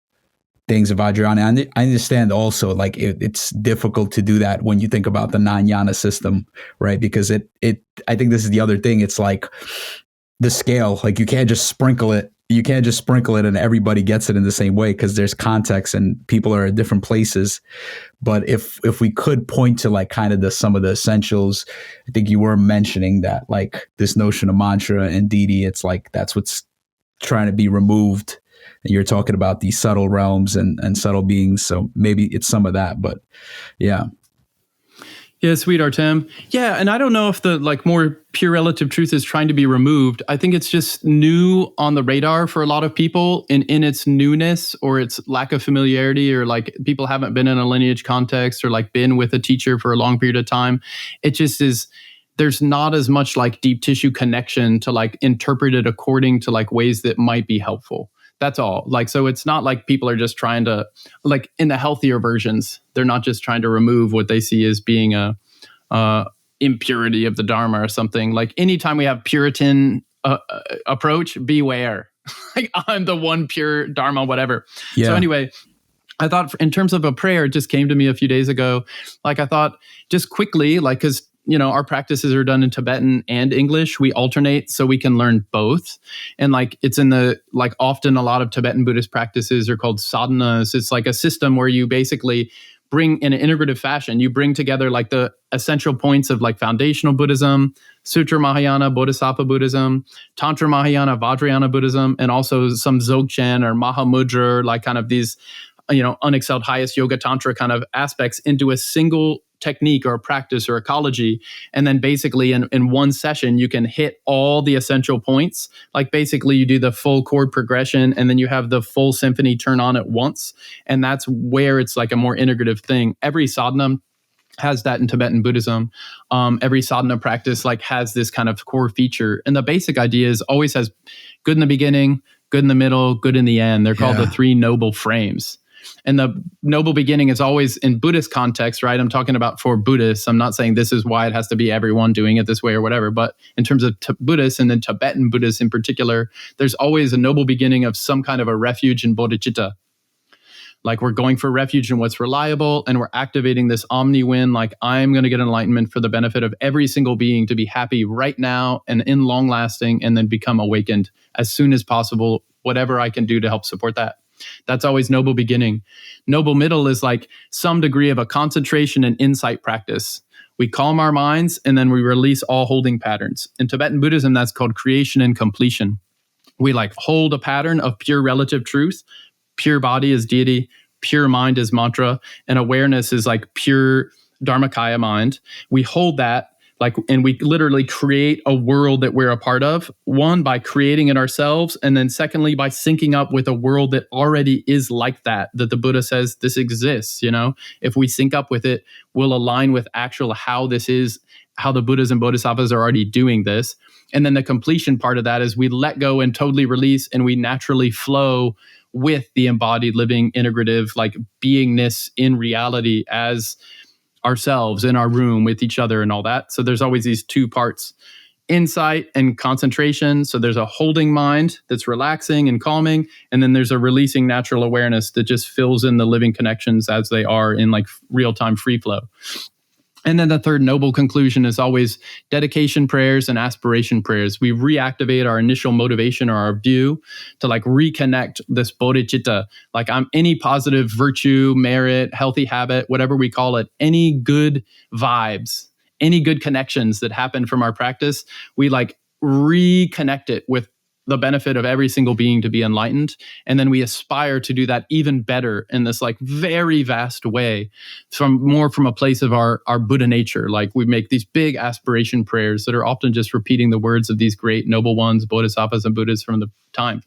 A: things of Vajrayana. I understand also like it's difficult to do that when you think about the non-yana system, right? Because I think this is the other thing. It's like the scale, like you can't just sprinkle it. You can't just sprinkle it and everybody gets it in the same way because there's context and people are at different places. But if we could point to like kind of some of the essentials, I think you were mentioning that like this notion of mantra and deity, it's like that's what's trying to be removed. And you're talking about these subtle realms and subtle beings. So maybe it's some of that, but yeah.
B: Yeah, sweet Artem. Yeah, and I don't know if the like more pure relative truth is trying to be removed. I think it's just new on the radar for a lot of people in its newness or its lack of familiarity, or like people haven't been in a lineage context or like been with a teacher for a long period of time. It just is, there's not as much like deep tissue connection to like interpret it according to like ways that might be helpful. That's all. Like, so it's not like people are just trying to, like in the healthier versions, they're not just trying to remove what they see as being a impurity of the Dharma or something. Like anytime we have Puritan approach, beware. Like I'm the one pure Dharma, whatever. Yeah. So anyway, I thought in terms of a prayer, it just came to me a few days ago. Like I thought just quickly, like, cause our practices are done in Tibetan and English. We alternate so we can learn both. And like, it's in the, like often a lot of Tibetan Buddhist practices are called sadhanas. It's like a system where you basically bring in an integrative fashion, you bring together like the essential points of like foundational Buddhism, Sutra Mahayana, Bodhisattva Buddhism, Tantra Mahayana, Vajrayana Buddhism, and also some Dzogchen or Mahamudra, like kind of these, unexcelled highest yoga tantra kind of aspects into a single technique or a practice or ecology. And then basically in one session, you can hit all the essential points. Like basically you do the full chord progression and then you have the full symphony turn on at once. And that's where it's like a more integrative thing. Every sadhana has that in Tibetan Buddhism. Every sadhana practice like has this kind of core feature. And the basic idea is always has good in the beginning, good in the middle, good in the end. They're called the three noble frames. And the noble beginning is always in Buddhist context, right? I'm talking about for Buddhists. I'm not saying this is why it has to be everyone doing it this way or whatever. But in terms of Buddhists and then Tibetan Buddhists in particular, there's always a noble beginning of some kind of a refuge in bodhicitta. Like we're going for refuge in what's reliable and we're activating this omni-win. Like I'm going to get enlightenment for the benefit of every single being to be happy right now and in long lasting and then become awakened as soon as possible, whatever I can do to help support that. That's always noble beginning. Noble middle is like some degree of a concentration and insight practice. We calm our minds and then we release all holding patterns. In Tibetan Buddhism, that's called creation and completion. We like hold a pattern of pure relative truth. Pure body is deity. Pure mind is mantra. And awareness is like pure Dharmakaya mind. We hold that. Like, and we literally create a world that we're a part of. One, by creating it ourselves. And then secondly, by syncing up with a world that already is like that the Buddha says this exists. If we sync up with it, we'll align with actual how this is, how the Buddhas and Bodhisattvas are already doing this. And then the completion part of that is we let go and totally release and we naturally flow with the embodied living integrative like beingness in reality as ourselves in our room with each other and all that. So there's always these two parts, insight and concentration. So there's a holding mind that's relaxing and calming. And then there's a releasing natural awareness that just fills in the living connections as they are in like real-time free flow. And then the third noble conclusion is always dedication prayers and aspiration prayers. We reactivate our initial motivation or our view to like reconnect this bodhicitta, like any positive virtue, merit, healthy habit, whatever we call it, any good vibes, any good connections that happen from our practice, we like reconnect it with the benefit of every single being to be enlightened. And then we aspire to do that even better in this like very vast way, from a place of our Buddha nature. Like we make these big aspiration prayers that are often just repeating the words of these great noble ones, bodhisattvas and Buddhas from the time.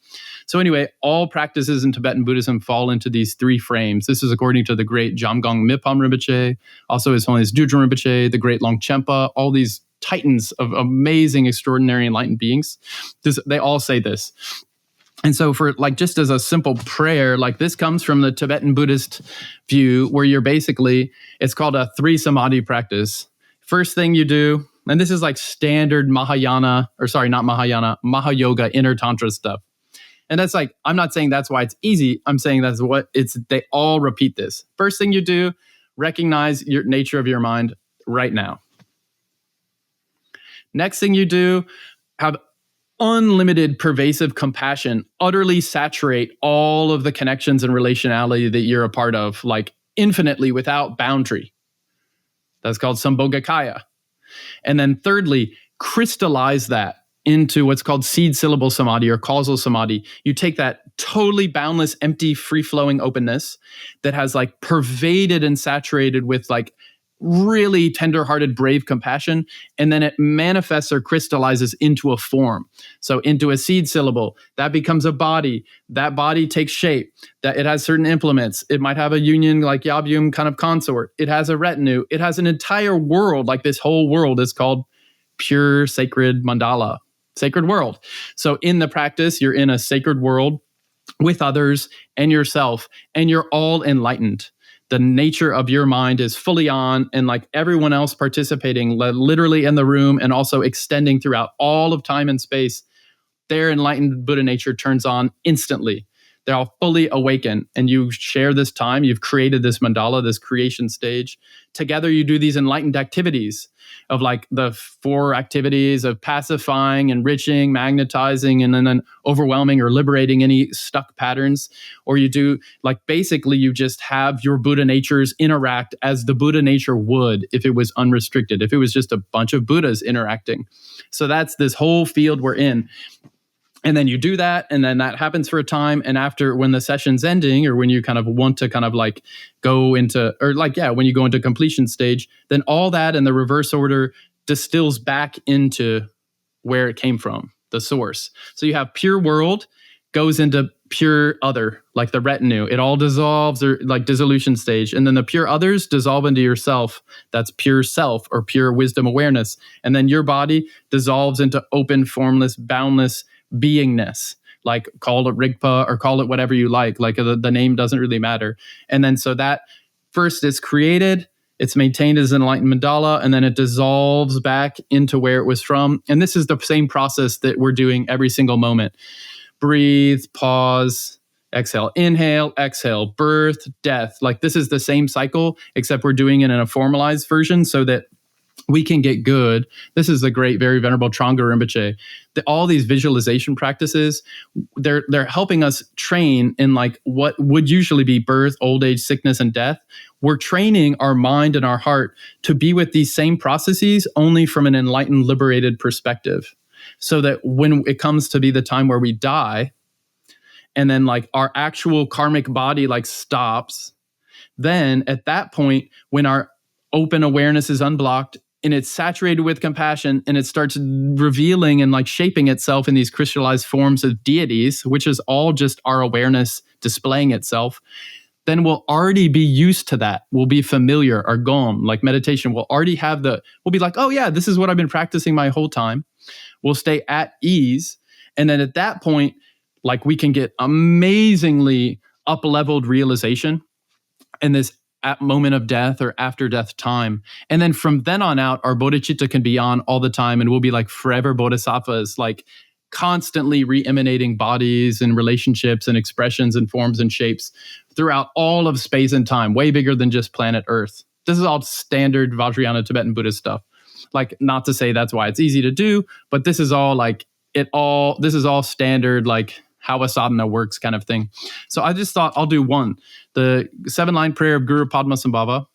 B: So anyway, all practices in Tibetan Buddhism fall into these three frames. This is according to the great Jamgong Mipam Rinpoche, also His Holiness Dudjom Rinpoche, the great Longchenpa, all these titans of amazing, extraordinary enlightened beings. They all say this. And so for like, just as a simple prayer, like this comes from the Tibetan Buddhist view where you're basically, it's called a 3 samadhi practice. First thing you do, and this is like standard Mahayana inner tantra stuff. And that's like, I'm not saying that's why it's easy. I'm saying that's what they all repeat this. First thing you do, recognize your nature of your mind right now. Next thing you do, have unlimited pervasive compassion, utterly saturate all of the connections and relationality that you're a part of, like infinitely without boundary. That's called Sambhogakaya. And then thirdly, crystallize that into what's called seed syllable samadhi or causal samadhi. You take that totally boundless, empty, free-flowing openness that has like pervaded and saturated with like really tender-hearted, brave compassion, and then it manifests or crystallizes into a form. So into a seed syllable, that becomes a body. That body takes shape. That it has certain implements. It might have a union like Yabyum kind of consort. It has a retinue. It has an entire world. Like this whole world is called pure sacred mandala, sacred world. So in the practice, you're in a sacred world with others and yourself, and you're all enlightened. The nature of your mind is fully on, and like everyone else participating literally in the room and also extending throughout all of time and space, their enlightened Buddha nature turns on instantly. They're all fully awakened, and you share this time. You've created this mandala, this creation stage. Together, you do these enlightened activities of like the 4 activities of pacifying, enriching, magnetizing, and then overwhelming or liberating any stuck patterns. Or you do like basically you just have your Buddha natures interact as the Buddha nature would if it was unrestricted, if it was just a bunch of Buddhas interacting. So that's this whole field we're in. And then you do that, and then that happens for a time. And after, when the session's ending, or when you kind of want to kind of like go into, or like, yeah, when you go into completion stage, then all that in the reverse order distills back into where it came from, the source. So you have pure world goes into pure other, like the retinue. It all dissolves, or like dissolution stage. And then the pure others dissolve into yourself. That's pure self or pure wisdom awareness. And then your body dissolves into open, formless, boundless beingness, like call it Rigpa or call it whatever you like the name doesn't really matter. And then so that first is created, it's maintained as an enlightened mandala, and then it dissolves back into where it was from. And this is the same process that we're doing every single moment. Breathe, pause, exhale, inhale, exhale, birth, death. Like this is the same cycle, except we're doing it in a formalized version so that we can get good. This is the great, very venerable Trungpa Rinpoche. All these visualization practices, they're helping us train in like what would usually be birth, old age, sickness, and death. We're training our mind and our heart to be with these same processes only from an enlightened, liberated perspective. So that when it comes to be the time where we die, and then like our actual karmic body like stops, then at that point, when our open awareness is unblocked, and it's saturated with compassion, and it starts revealing and like shaping itself in these crystallized forms of deities, which is all just our awareness displaying itself, then we'll already be used to that. We'll be familiar. Our gom, like meditation, we'll already have we'll be like, oh yeah, this is what I've been practicing my whole time. We'll stay at ease. And then at that point, like we can get amazingly up-leveled realization in this at moment of death or after death time. And then from then on out, our bodhicitta can be on all the time, and we'll be like forever bodhisattvas, like constantly re-emanating bodies and relationships and expressions and forms and shapes throughout all of space and time, way bigger than just planet Earth. This is all standard Vajrayana Tibetan Buddhist stuff. Like, not to say that's why it's easy to do, but this is all this is all standard, like how a sadhana works kind of thing. So I just thought I'll do one. The 7-line prayer of Guru Padmasambhava.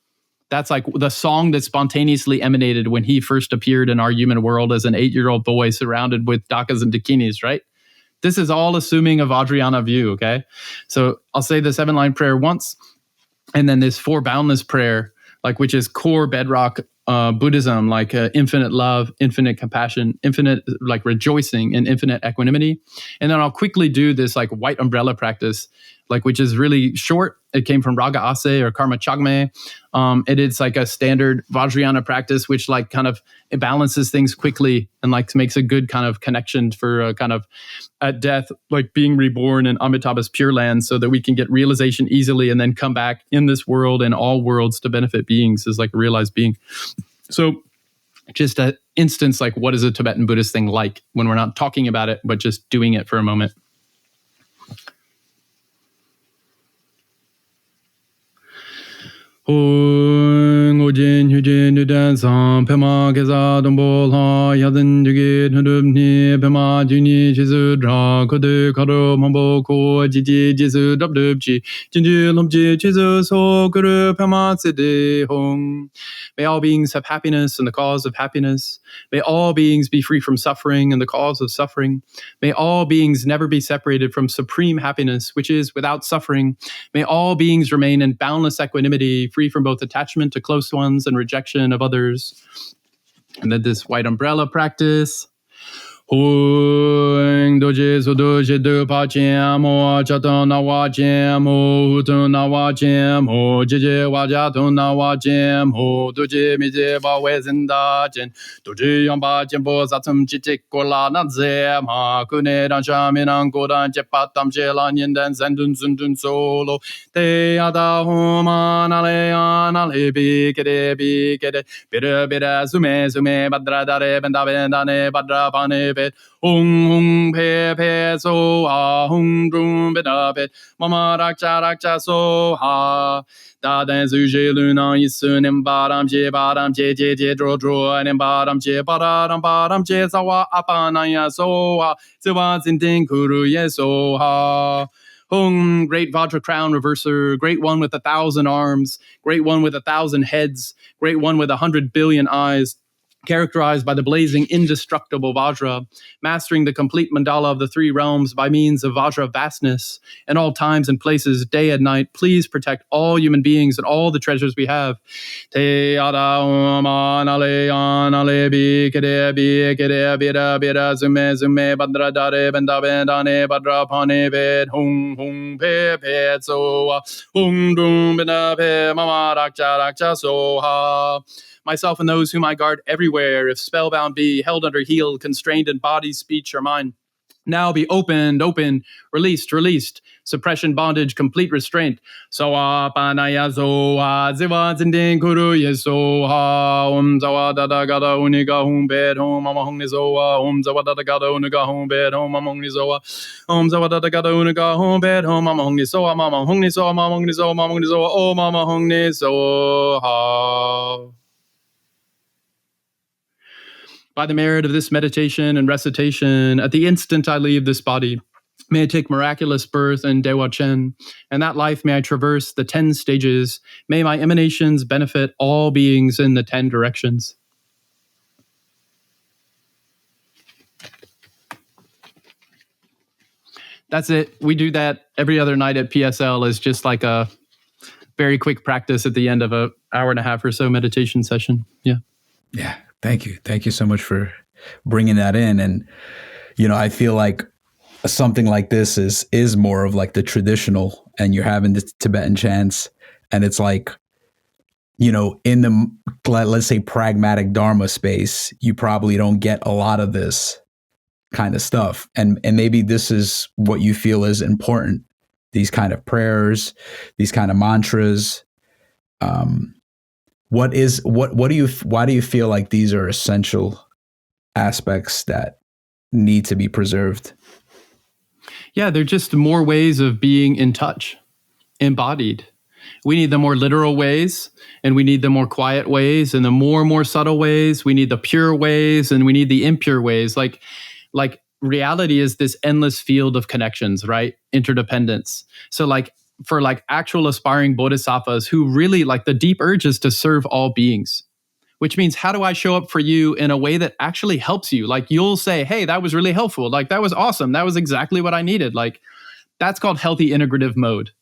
B: That's like the song that spontaneously emanated when he first appeared in our human world as an 8-year-old boy surrounded with dakas and dakinis, right? This is all assuming a Vajrayana view, okay? So I'll say the 7-line prayer once, and then this 4 boundless prayer, like, which is core bedrock Buddhism, like infinite love, infinite compassion, infinite like rejoicing, and infinite equanimity. And then I'll quickly do this like white umbrella practice, like, which is really short. It came from Raga Ase or Karma Chagme. It is like a standard Vajrayana practice, which like kind of it balances things quickly and like makes a good kind of connection for kind of at death, like being reborn in Amitabha's Pure Land, so that we can get realization easily and then come back in this world and all worlds to benefit beings as like a realized being. So just an instance, like, what is a Tibetan Buddhist thing like when we're not talking about it, but just doing it for a moment? Ngojin Hujin Dudan Sam Pema Geza Dombol Ha Yadan Dugit Hudubni Pema Juni Jisu Dra Kodu Kado Mambo Ko Jiji Jisu Dubdubji Jinji Lumji Jisu So Guru Pema Sidi Hong. May all beings have happiness and the cause of happiness. May all beings be free from suffering and the cause of suffering. May all beings never be separated from supreme happiness, which is without suffering. May all beings remain in boundless equanimity, free from both attachment to close ones and rejection of others. And then this white umbrella practice. Hoing doji so doji do pa jam o chaton na wa jam o hutun na wa jam o jije wa jatun na wa jam o doji mi je ba we zinda jen doji yang ba jen bo za tum chi chi ko la na ze ma ku ne dan sha mi nan ko dan je pa tam je la nyen dan zan dun zun dun solo te ya da hu ma na le bi ke de bi zume zume badra dare benda benda ne badra pa ne Hung hung pe pe so ha hung drum beda pet mama rakcha so ha da den zu je lu na yisu nim badam je dro nim badam je sawa apana ya so ha ziwa zinding kuru ye so ha. Hung, great Vajra crown reverser, great one with 1,000 arms, great one with 1,000 heads, great one with 100 billion eyes, characterized by the blazing, indestructible Vajra, mastering the complete mandala of the 3 realms by means of Vajra vastness, in all times and places, day and night. Please protect all human beings and all the treasures we have. Te ada uma nale anale bi kede bida zume badra dare benda bendane badra pane bed hung pe so hung dum bida pe mama rakcha so ha. Myself and those whom I guard everywhere, if spellbound be, held under heel, constrained in body, speech, or mind, now be opened, released, suppression, bondage, complete restraint. Soa panaya zoa ziva zinding kuru yesoha zawa dada gada uniga hum bed home among nizoa zawa dada gada uniga hum bed home among nizoa zawa dada gada uniga hum bed home among nizoa mama hung nizoa mamong nizoa oh mama hung nizoa. By the merit of this meditation and recitation, at the instant I leave this body, may I take miraculous birth in Dewa Chen, and that life may I traverse the 10 stages. May my emanations benefit all beings in the 10 directions. That's it. We do that every other night at PSL as just like a very quick practice at the end of an hour and a half or so meditation session. Yeah.
A: Yeah. Thank you. Thank you so much for bringing that in. And, I feel like something like this is more of like the traditional, and you're having the Tibetan chants, and it's like, in the, let's say, pragmatic Dharma space, you probably don't get a lot of this kind of stuff. And maybe this is what you feel is important. These kind of prayers, these kind of mantras, why do you feel like these are essential aspects that need to be preserved?
B: Yeah, they're just more ways of being in touch, embodied. We need the more literal ways, and we need the more quiet ways, and the more subtle ways. We need the pure ways, and we need the impure ways. Like reality is this endless field of connections, right? Interdependence. So like for like actual aspiring bodhisattvas who really like the deep urge is to serve all beings, which means how do I show up for you in a way that actually helps you? Like you'll say, hey, that was really helpful. Like that was awesome. That was exactly what I needed. Like that's called healthy integrative mode.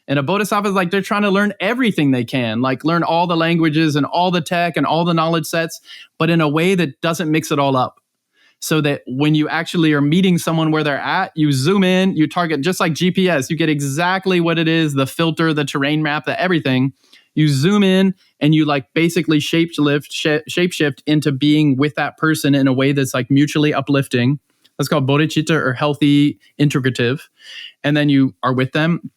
B: And a bodhisattva is like, they're trying to learn everything they can, like learn all the languages and all the tech and all the knowledge sets, but in a way that doesn't mix it all up. So that when you actually are meeting someone where they're at, you zoom in, you target just like GPS, you get exactly what it is, the filter, the terrain map, the everything. You zoom in and you like basically shapeshift into being with that person in a way that's like mutually uplifting. That's called bodhicitta or healthy integrative. And then you are with them.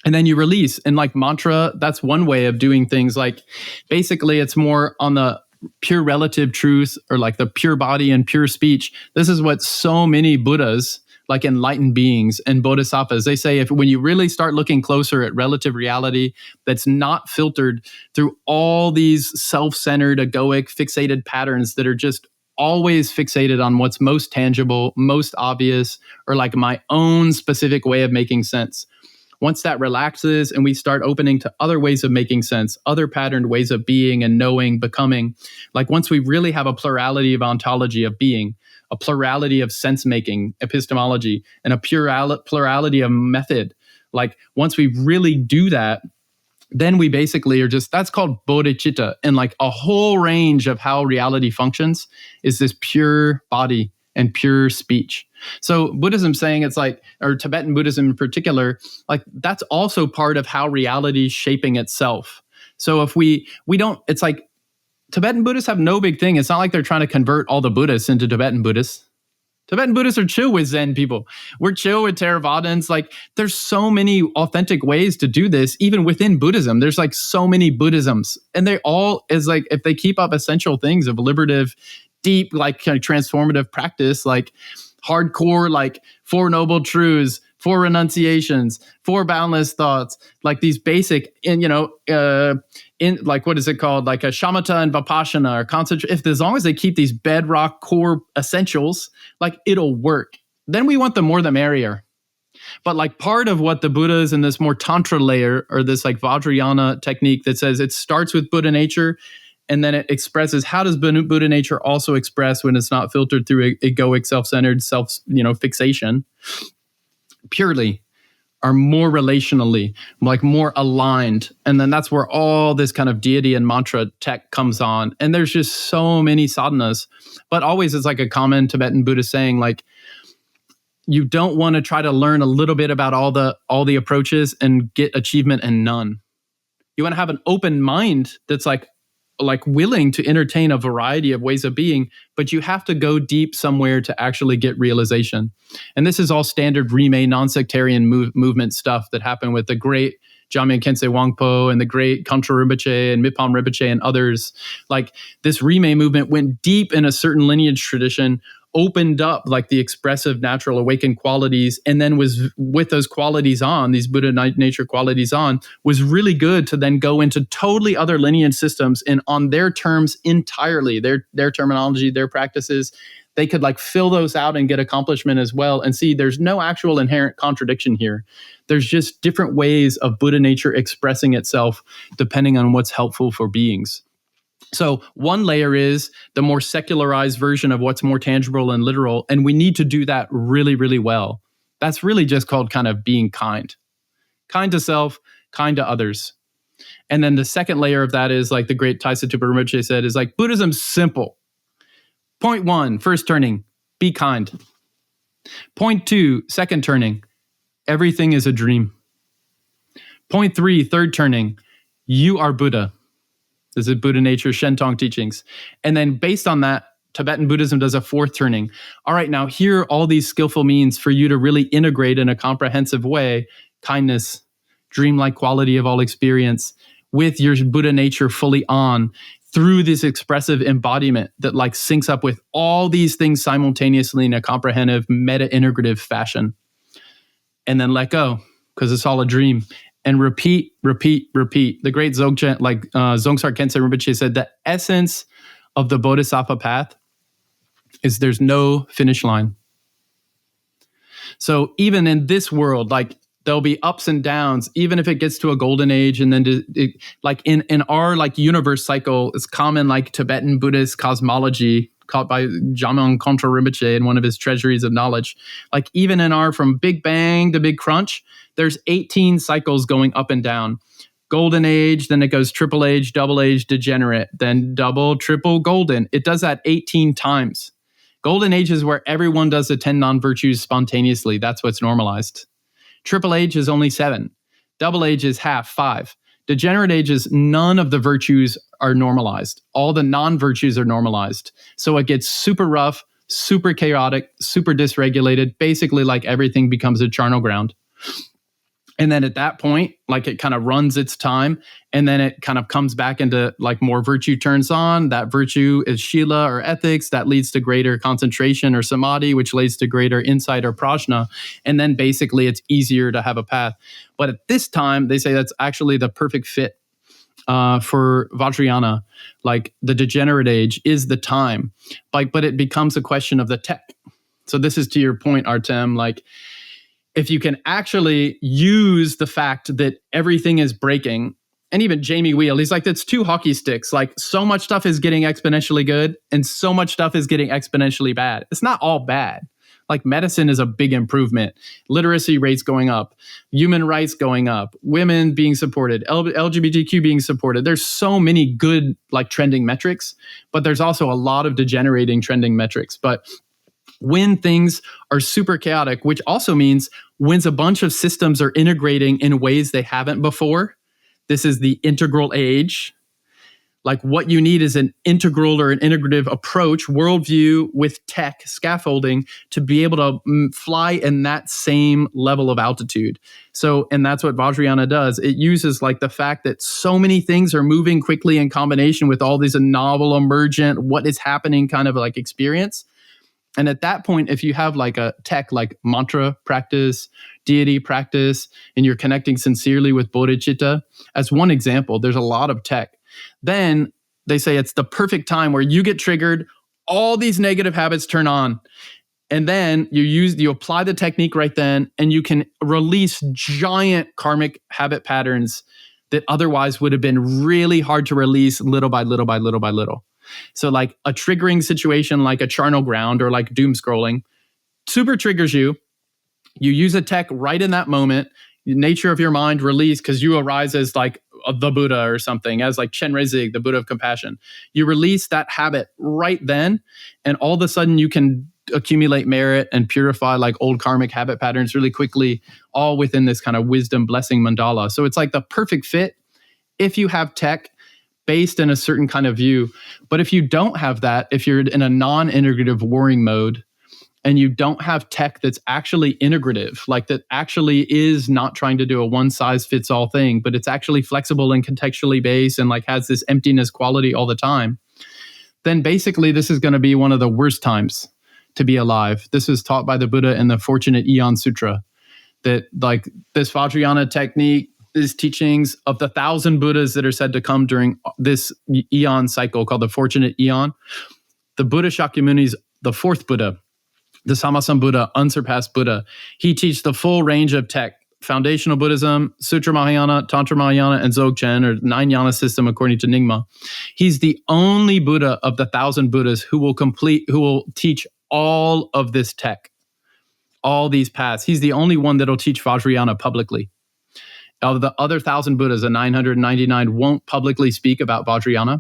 B: And then you release. And like mantra, that's one way of doing things. Like basically it's more on the pure relative truth or like the pure body and pure speech. This is what so many Buddhas, like enlightened beings and bodhisattvas, they say when you really start looking closer at relative reality that's not filtered through all these self-centered, egoic, fixated patterns that are just always fixated on what's most tangible, most obvious, or like my own specific way of making sense. Once that relaxes and we start opening to other ways of making sense, other patterned ways of being and knowing, becoming, like once we really have a plurality of ontology of being, a plurality of sense-making, epistemology, and a plurality of method, like once we really do that, then we basically are just, that's called bodhicitta. And like a whole range of how reality functions is this pure body and pure speech. So Buddhism saying it's like, or Tibetan Buddhism in particular, like that's also part of how reality is shaping itself. So if we don't, it's like Tibetan Buddhists have no big thing. It's not like they're trying to convert all the Buddhists into Tibetan Buddhists. Tibetan Buddhists are chill with Zen people. We're chill with Theravadins. Like there's so many authentic ways to do this, even within Buddhism. There's like so many Buddhisms, and they all is like, if they keep up essential things of liberative, deep, like kind of transformative practice, like hardcore, like Four Noble Truths, Four Renunciations, Four Boundless Thoughts, like these basic, in like, what is it called? Like a shamatha and vipassana or concentration. As long as they keep these bedrock core essentials, like it'll work. Then we want the more the merrier. But like part of what the Buddhas in this more tantra layer or this like Vajrayana technique that says it starts with Buddha nature, and then it expresses how does Buddha nature also express when it's not filtered through egoic, self-centered, fixation, purely, are more relationally, like more aligned. And then that's where all this kind of deity and mantra tech comes on. And there's just so many sadhanas. But always it's like a common Tibetan Buddhist saying, like, you don't want to try to learn a little bit about all the approaches and get achievement and none. You want to have an open mind that's like willing to entertain a variety of ways of being, but you have to go deep somewhere to actually get realization. And this is all standard Rime non-sectarian movement stuff that happened with the great Jamyang Khyentse Wangpo and the great Khenpo Rinpoche and Mipam Rinpoche and others. Like this Rime movement went deep in a certain lineage tradition, opened up like the expressive natural awakened qualities, and then was with those qualities on, these Buddha nature qualities on, was really good to then go into totally other lineage systems and on their terms entirely, their terminology, their practices, they could like fill those out and get accomplishment as well. And see, there's no actual inherent contradiction here. There's just different ways of Buddha nature expressing itself depending on what's helpful for beings. So one layer is the more secularized version of what's more tangible and literal, and we need to do that really, really well. That's really just called kind of being kind. Kind to self, kind to others. And then the second layer of that is like the great Taisattupa Rinpoche said, is like Buddhism's simple. Point 1, first turning, be kind. Point 2, second turning, everything is a dream. Point 3, third turning, you are Buddha. This is Buddha nature, Shentong teachings. And then based on that, Tibetan Buddhism does a fourth turning. All right, now here are all these skillful means for you to really integrate in a comprehensive way, kindness, dreamlike quality of all experience, with your Buddha nature fully on, through this expressive embodiment that like syncs up with all these things simultaneously in a comprehensive, meta-integrative fashion. And then let go, because it's all a dream. and repeat, repeat, repeat. The great Dzogchen, Dzogchen Khenchen Rinpoche said, the essence of the Bodhisattva path is there's no finish line. So even in this world, like there'll be ups and downs, even if it gets to a golden age, and then like in our like universe cycle, it's common like Tibetan Buddhist cosmology caught by Jamyang Khenpo Rinpoche in one of his treasuries of knowledge. Like even in our from Big Bang to Big Crunch, there's 18 cycles going up and down. Golden age, then it goes triple age, double age, degenerate, then double, triple, golden. It does that 18 times. Golden age is where everyone does the 10 non-virtues spontaneously. That's what's normalized. Triple age is only 7. Double age is half, 5. Degenerate age is none of the virtues are normalized. All the non-virtues are normalized. So it gets super rough, super chaotic, super dysregulated. Basically, like everything becomes a charnel ground. And then at that point, like it kind of runs its time, and then it kind of comes back into like more virtue turns on. That virtue is shila or ethics that leads to greater concentration or samadhi, which leads to greater insight or prajna. And then basically it's easier to have a path. But at this time, they say that's actually the perfect fit for Vajrayana. Like the degenerate age is the time, but it becomes a question of the tech. So this is to your point, Artem, like, if you can actually use the fact that everything is breaking, and even Jamie Wheel, he's like, that's 2 hockey sticks. Like so much stuff is getting exponentially good and so much stuff is getting exponentially bad. It's not all bad. Like medicine is a big improvement. Literacy rates going up, human rights going up, women being supported, LGBTQ being supported. There's so many good like trending metrics, but there's also a lot of degenerating trending metrics. But when things are super chaotic, which also means when a bunch of systems are integrating in ways they haven't before, this is the integral age. Like what you need is an integral or an integrative approach, worldview with tech scaffolding to be able to fly in that same level of altitude. So, and that's what Vajrayana does. It uses like the fact that so many things are moving quickly in combination with all these novel, emergent, what is happening kind of like experience. And at that point, if you have like a tech like mantra practice, deity practice, and you're connecting sincerely with bodhicitta, as one example, there's a lot of tech. Then they say it's the perfect time where you get triggered, all these negative habits turn on, and then you apply the technique right then, and you can release giant karmic habit patterns that otherwise would have been really hard to release little by little by little by little. So like a triggering situation like a charnel ground or like doom scrolling super triggers you. You use a tech right in that moment, the nature of your mind release because you arise as like the Buddha or something, as like Chen Rezig, the Buddha of compassion. You release that habit right then, and all of a sudden you can accumulate merit and purify like old karmic habit patterns really quickly, all within this kind of wisdom blessing mandala. So it's like the perfect fit if you have tech based in a certain kind of view. But if you don't have that, if you're in a non-integrative warring mode and you don't have tech that's actually integrative, like that actually is not trying to do a one-size-fits-all thing, but it's actually flexible and contextually based and like has this emptiness quality all the time, then basically this is going to be one of the worst times to be alive. This is taught by the Buddha in the Fortunate Eon Sutra, that like this Vajrayana technique, these teachings of the 1,000 Buddhas that are said to come during this eon cycle called the Fortunate Eon. The Buddha Shakyamuni is the 4th Buddha, the Sammasambuddha, unsurpassed Buddha. He teaches the full range of tech, foundational Buddhism, Sutra Mahayana, Tantra Mahayana, and Dzogchen, or 9-yana system according to Nyingma. He's the only Buddha of the 1,000 Buddhas who will teach all of this tech, all these paths. He's the only one that'll teach Vajrayana publicly. Of the other 1,000 Buddhas, the 999 won't publicly speak about Vajrayana.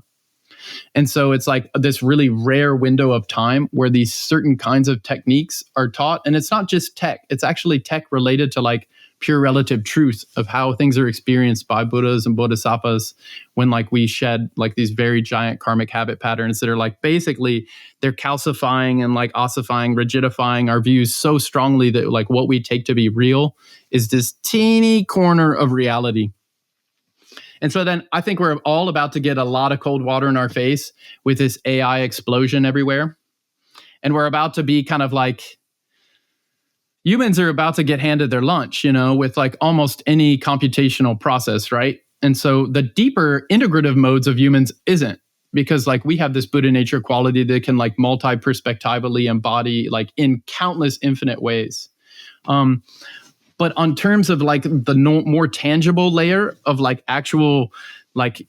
B: And so it's like this really rare window of time where these certain kinds of techniques are taught. And it's not just tech, it's actually tech related to like pure relative truth of how things are experienced by Buddhas and Bodhisattvas when like we shed like these very giant karmic habit patterns that are like basically they're calcifying and like ossifying, rigidifying our views so strongly that like what we take to be real is this teeny corner of reality. And so then I think we're all about to get a lot of cold water in our face with this AI explosion everywhere. And we're about to be kind of like humans are about to get handed their lunch, with like almost any computational process, right? And so the deeper integrative modes of humans isn't, because like we have this Buddha nature quality that can like multi-perspectively embody like in countless infinite ways. But on terms of like the more tangible layer of like actual, like,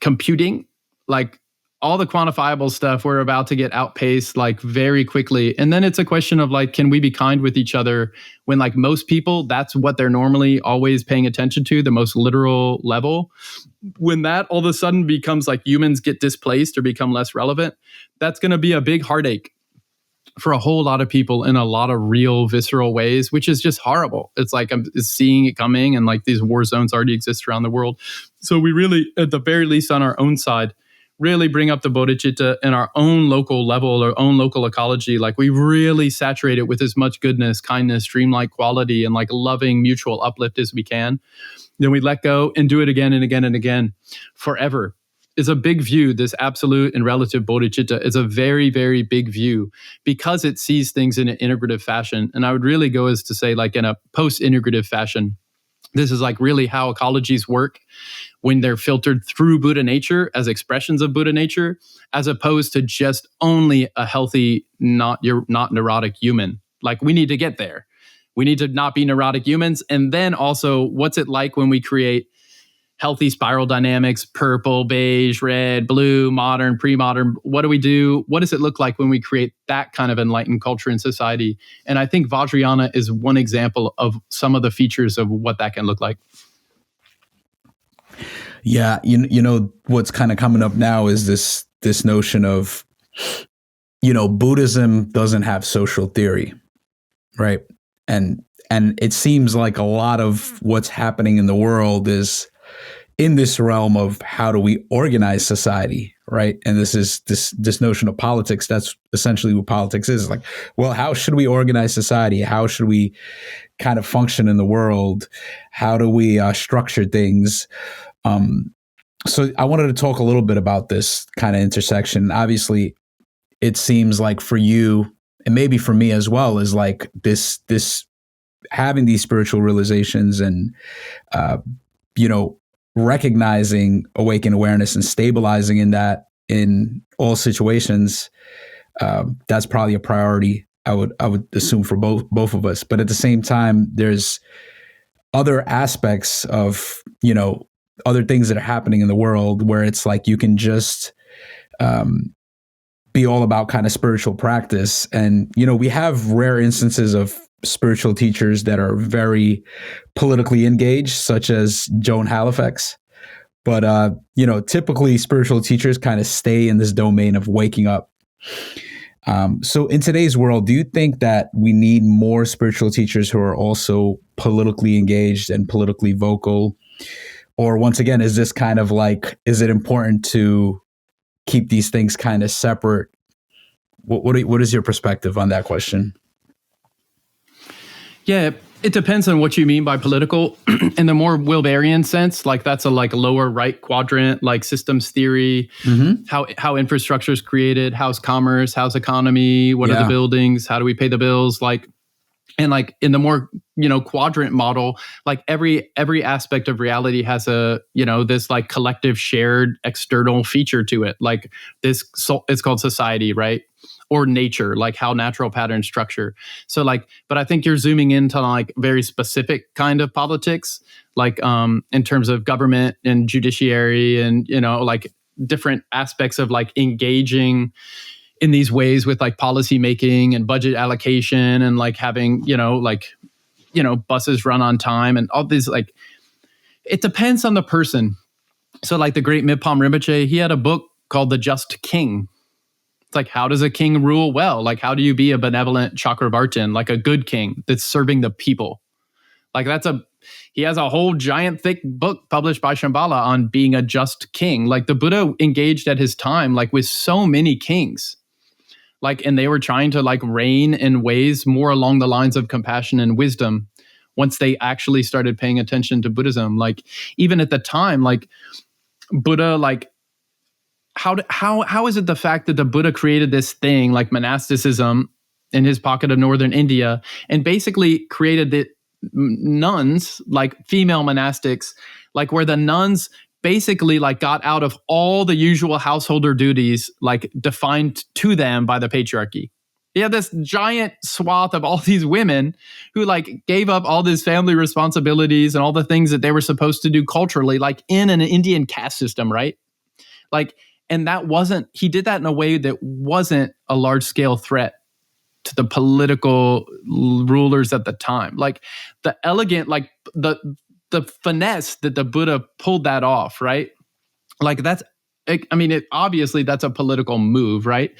B: computing, like all the quantifiable stuff, we're about to get outpaced like very quickly. And then it's a question of like, can we be kind with each other when like most people, that's what they're normally always paying attention to, the most literal level. When that all of a sudden becomes like humans get displaced or become less relevant, that's going to be a big heartache for a whole lot of people in a lot of real visceral ways, which is just horrible. It's like I'm seeing it coming, and like these war zones already exist around the world. So we really, at the very least on our own side, really bring up the bodhicitta in our own local level, our own local ecology. Like we really saturate it with as much goodness, kindness, dreamlike quality, and like loving mutual uplift as we can. Then we let go and do it again and again and again forever. Is a big view. This absolute and relative bodhicitta is a very, very big view because it sees things in an integrative fashion. And I would really go as to say, like in a post-integrative fashion, this is like really how ecologies work when they're filtered through Buddha nature as expressions of Buddha nature, as opposed to just only a healthy, not neurotic human. Like we need to get there. We need to not be neurotic humans. And then also, what's it like when we create healthy spiral dynamics, purple, beige, red, blue, modern, pre-modern? What do we do? What does it look like when we create that kind of enlightened culture in society? And I think Vajrayana is one example of some of the features of what that can look like.
A: Yeah, you know what's kind of coming up now is this notion of, Buddhism doesn't have social theory, right? And it seems like a lot of what's happening in the world is in this realm of how do we organize society, right? And this is this notion of politics. That's essentially what politics is. Like, well, how should we organize society? How should we kind of function in the world? How do we structure things? So I wanted to talk a little bit about this kind of intersection. Obviously, it seems like for you, and maybe for me as well, is like this having these spiritual realizations and recognizing awakened awareness and stabilizing in that in all situations. That's probably a priority, I would assume, for both of us. But at the same time, there's other aspects of other things that are happening in the world where it's like you can just be all about kind of spiritual practice. And, we have rare instances of spiritual teachers that are very politically engaged, such as Joan Halifax. But, typically spiritual teachers kind of stay in this domain of waking up. So in today's world, do you think that we need more spiritual teachers who are also politically engaged and politically vocal? Or once again, is this kind of like, is it important to keep these things kind of separate? What is your perspective on that question?
B: Yeah, it depends on what you mean by political. In the more Wilberian sense, like that's a like lower right quadrant, like systems theory, how infrastructure is created, how's commerce, how's economy, what are the buildings, how do we pay the bills, like. And like in the more, quadrant model, like every aspect of reality has a, this like collective shared external feature to it. Like this, it's called society, right? Or nature, like how natural patterns structure. So like, but I think you're zooming into like very specific kind of politics, like in terms of government and judiciary and, like different aspects of like engaging in these ways with like policy making and budget allocation and like having, buses run on time and all these, like, it depends on the person. So like the great Midpalm Rinpoche, he had a book called The Just King. It's like, how does a king rule well? Like, how do you be a benevolent Chakravartin, like a good king that's serving the people? Like he has a whole giant thick book published by Shambhala on being a just king. Like the Buddha engaged at his time, like with so many kings. Like, and they were trying to like reign in ways more along the lines of compassion and wisdom once they actually started paying attention to Buddhism. Like even at the time, like Buddha, like how is it the fact that the Buddha created this thing like monasticism in his pocket of northern India, and basically created the nuns, like female monastics, like where the nuns basically like got out of all the usual householder duties, like defined to them by the patriarchy. You have this giant swath of all these women who like gave up all these family responsibilities and all the things that they were supposed to do culturally, like in an Indian caste system, right? Like, and he did that in a way that wasn't a large scale threat to the political rulers at the time. Like the elegant, like the finesse that the Buddha pulled that off, right? Like obviously that's a political move, right?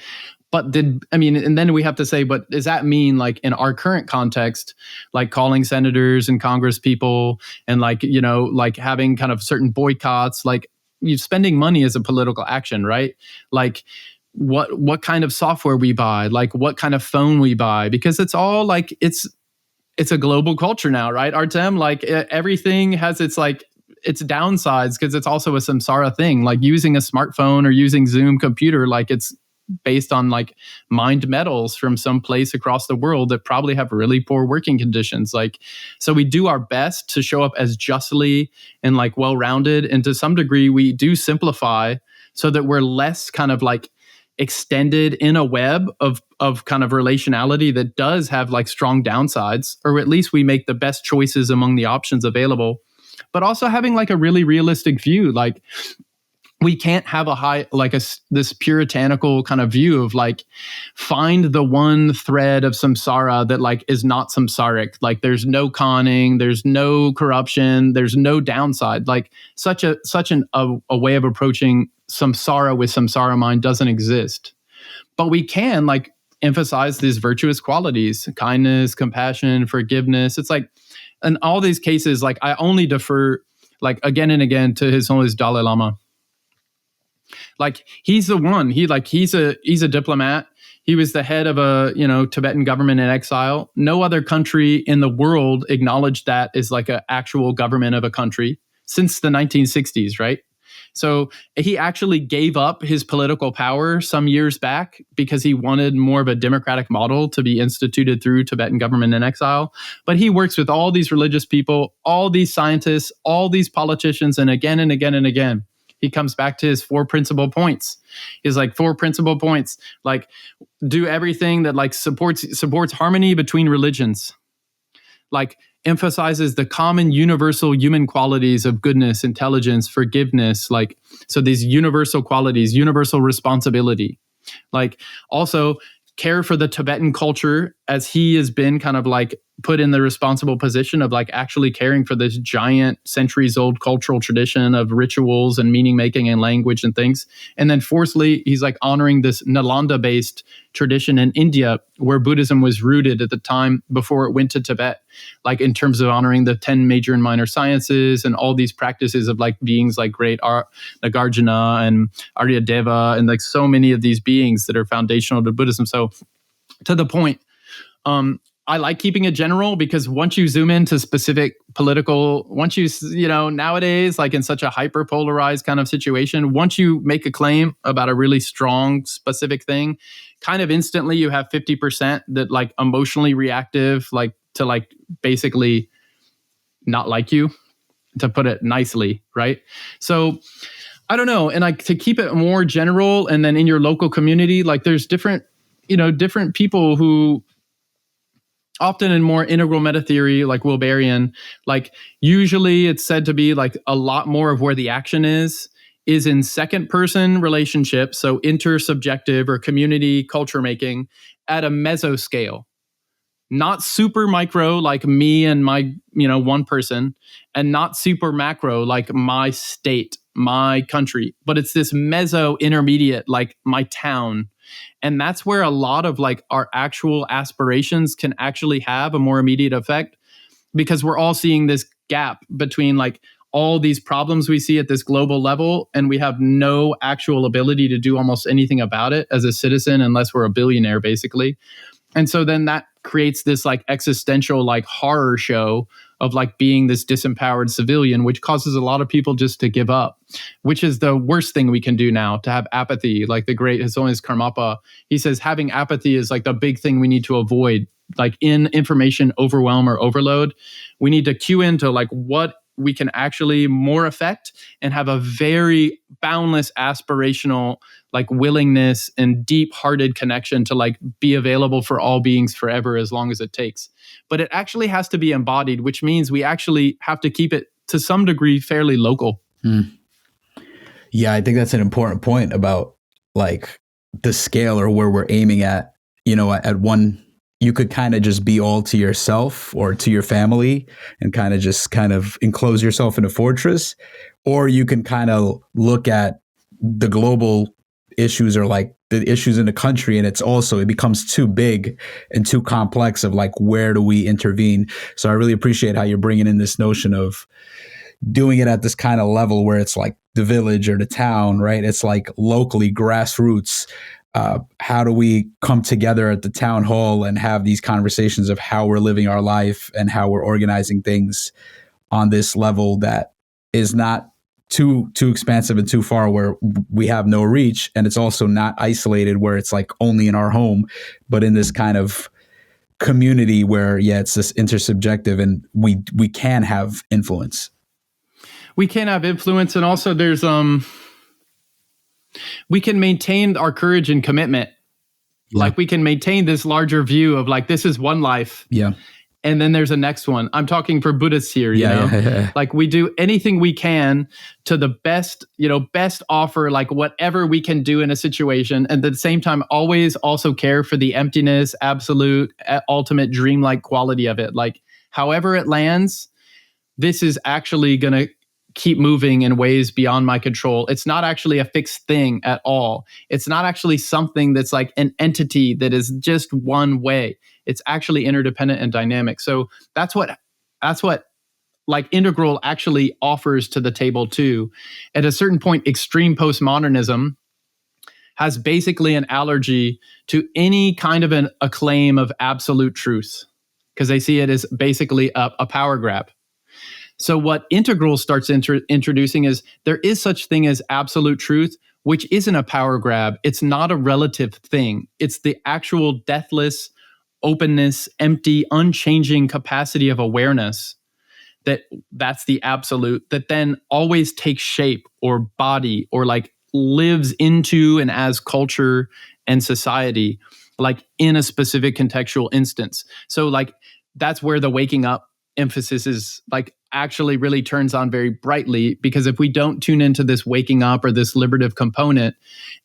B: But and then we have to say, but does that mean like in our current context, like calling senators and Congress people and like, like having kind of certain boycotts, like you spending money as a political action, right? Like what kind of software we buy, like what kind of phone we buy, because it's all like, it's a global culture now, right, Artem? Like everything has its downsides because it's also a samsara thing. Like using a smartphone or using Zoom computer, like it's based on like mined metals from some place across the world that probably have really poor working conditions. Like, so we do our best to show up as justly and like well-rounded. And to some degree, we do simplify so that we're less kind of like extended in a web of kind of relationality that does have like strong downsides, or at least we make the best choices among the options available, but also having like a really realistic view. Like we can't have a high, like this puritanical kind of view of like, find the one thread of samsara that like is not samsaric. Like there's no conning, there's no corruption, there's no downside. Like such a way of approaching samsara with samsara mind doesn't exist. But we can like emphasize these virtuous qualities, kindness, compassion, forgiveness. It's like, in all these cases, like I only defer like again and again to His Holiness Dalai Lama. Like he's the one, he's a diplomat. He was the head of a, Tibetan government in exile. No other country in the world acknowledged that as like an actual government of a country since the 1960s, right? So he actually gave up his political power some years back because he wanted more of a democratic model to be instituted through Tibetan government in exile. But he works with all these religious people, all these scientists, all these politicians, and again and again and again, he comes back to his 4 principal points. He's like 4 principal points, like do everything that like supports harmony between religions, like emphasizes the common universal human qualities of goodness, intelligence, forgiveness, like, so these universal qualities, universal responsibility, like also care for the Tibetan culture as he has been kind of like put in the responsible position of like actually caring for this giant centuries old cultural tradition of rituals and meaning making and language and things. And then fourthly, he's like honoring this Nalanda based tradition in India where Buddhism was rooted at the time before it went to Tibet, like in terms of honoring the 10 major and minor sciences and all these practices of like beings like great Nagarjuna and Aryadeva and like so many of these beings that are foundational to Buddhism. So to the point, I like keeping it general because once you zoom into specific political, nowadays, like in such a hyper polarized kind of situation, once you make a claim about a really strong specific thing, kind of instantly you have 50% that like emotionally reactive, like to like basically not like you, to put it nicely, right? So I don't know. And like to keep it more general and then in your local community, like there's different people who often in more integral meta theory, like Wilberian, like usually it's said to be like a lot more of where the action is in second person relationships. So intersubjective or community culture making at a meso scale, not super micro, like me and my, one person, and not super macro, like my state, my country, but it's this meso intermediate, like my town. And that's where a lot of like our actual aspirations can actually have a more immediate effect, because we're all seeing this gap between like all these problems we see at this global level, and we have no actual ability to do almost anything about it as a citizen unless we're a billionaire, basically. And so then that creates this like existential like horror show of like being this disempowered civilian, which causes a lot of people just to give up, which is the worst thing we can do now, to have apathy. Like the great His Holiness Karmapa, he says having apathy is like the big thing we need to avoid. Like in information overwhelm or overload, we need to cue into like what we can actually more affect and have a very boundless aspirational like willingness and deep-hearted connection to like be available for all beings forever as long as it takes. But it actually has to be embodied, which means we actually have to keep it to some degree fairly local.
A: Yeah, I think that's an important point about like the scale or where we're aiming at. You know, at one, you could kind of just be all to yourself or to your family and kind of enclose yourself in a fortress, or you can kind of look at the global issues or like the issues in the country, and it becomes too big and too complex of like, where do we intervene? So I really appreciate how you're bringing in this notion of doing it at this kind of level where it's like the village or the town, right? It's like locally grassroots. How do we come together at the town hall and have these conversations of how we're living our life and how we're organizing things on this level that is not too expansive and too far where we have no reach, and it's also not isolated where it's like only in our home, but in this kind of community where it's this intersubjective and we can have influence.
B: We can have influence, and also there's we can maintain our courage and commitment. Yeah. Like we can maintain this larger view of like, this is one life.
A: Yeah.
B: And then there's a next one. I'm talking for Buddhists here, you know, like we do anything we can to the best, best offer, like whatever we can do in a situation. And at the same time, always also care for the emptiness, absolute, ultimate dreamlike quality of it. Like however it lands, this is actually going to keep moving in ways beyond my control. It's not actually a fixed thing at all. It's not actually something that's like an entity that is just one way. It's actually interdependent and dynamic. So that's what like integral actually offers to the table too. At a certain point, extreme postmodernism has basically an allergy to any kind of a claim of absolute truth, because they see it as basically a power grab. So what integral starts introducing is there is such thing as absolute truth, which isn't a power grab. It's not a relative thing. It's the actual deathless openness, empty, unchanging capacity of awareness that's the absolute, that then always takes shape or body or like lives into and as culture and society, like in a specific contextual instance. So like that's where the waking up emphasis is like actually really turns on very brightly, because if we don't tune into this waking up or this liberative component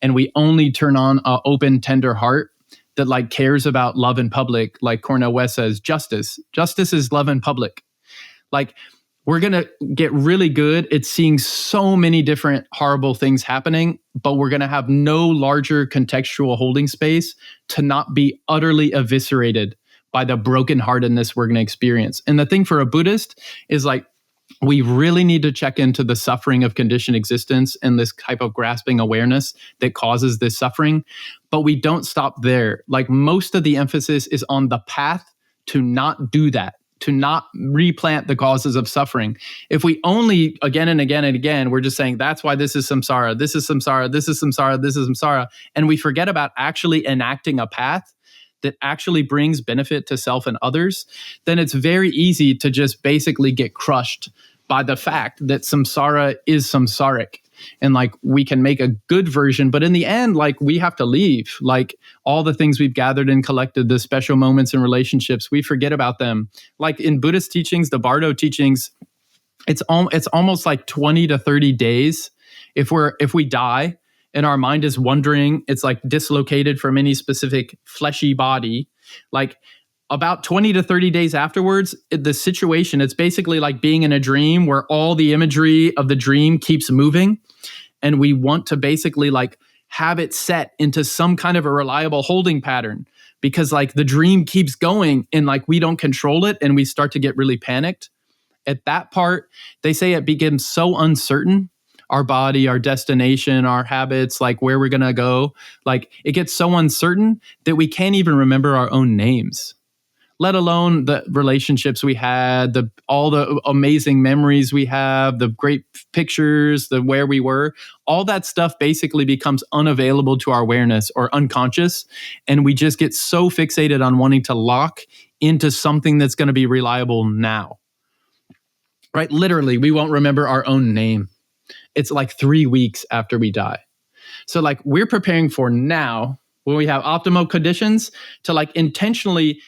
B: and we only turn on an open, tender heart that like cares about love in public, like Cornel West says, justice is love in public. Like we're going to get really good at seeing so many different horrible things happening, but we're going to have no larger contextual holding space to not be utterly eviscerated by the brokenheartedness we're going to experience. And the thing for a Buddhist is like, we really need to check into the suffering of conditioned existence and this type of grasping awareness that causes this suffering. But we don't stop there. Like most of the emphasis is on the path to not do that, to not replant the causes of suffering. If we only again and again and again, we're just saying that's why this is samsara, this is samsara, this is samsara, this is samsara, and we forget about actually enacting a path that actually brings benefit to self and others, then it's very easy to just basically get crushed by the fact that samsara is samsaric. And like we can make a good version, but in the end, like we have to leave. Like all the things we've gathered and collected, the special moments and relationships, we forget about them. Like in Buddhist teachings, the Bardo teachings, it's almost like 20 to 30 days. If we die, and our mind is wandering, it's like dislocated from any specific fleshy body, like about 20 to 30 days afterwards, the situation, it's basically like being in a dream where all the imagery of the dream keeps moving. And we want to basically like have it set into some kind of a reliable holding pattern, because like the dream keeps going and like we don't control it and we start to get really panicked. At that part, they say it becomes so uncertain, our body, our destination, our habits, like where we're going to go. Like it gets so uncertain that we can't even remember our own names. let alone the relationships we had, all the amazing memories we have, the great pictures, the where we were. All that stuff basically becomes unavailable to our awareness or unconscious. And we just get so fixated on wanting to lock into something that's going to be reliable now. Right? Literally, we won't remember our own name. It's like 3 weeks after we die. So like we're preparing for now, when we have optimal conditions, to like intentionally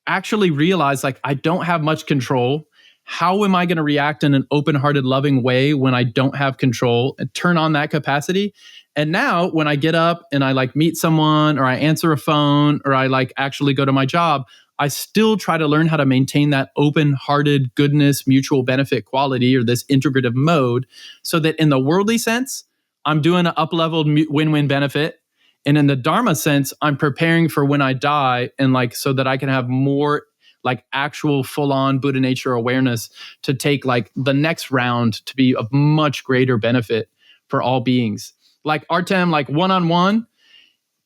B: actually realize like I don't have much control. How am I going to react in an open-hearted, loving way when I don't have control, and turn on that capacity? And now when I get up and I like meet someone, or I answer a phone, or I like actually go to my job, I still try to learn how to maintain that open-hearted goodness, mutual benefit quality, or this integrative mode, so that in the worldly sense, I'm doing an up-leveled win-win benefit. And in the Dharma sense, I'm preparing for when I die, and like so that I can have more like actual full-on Buddha nature awareness to take like the next round to be of much greater benefit for all beings. Like Artem, like one-on-one,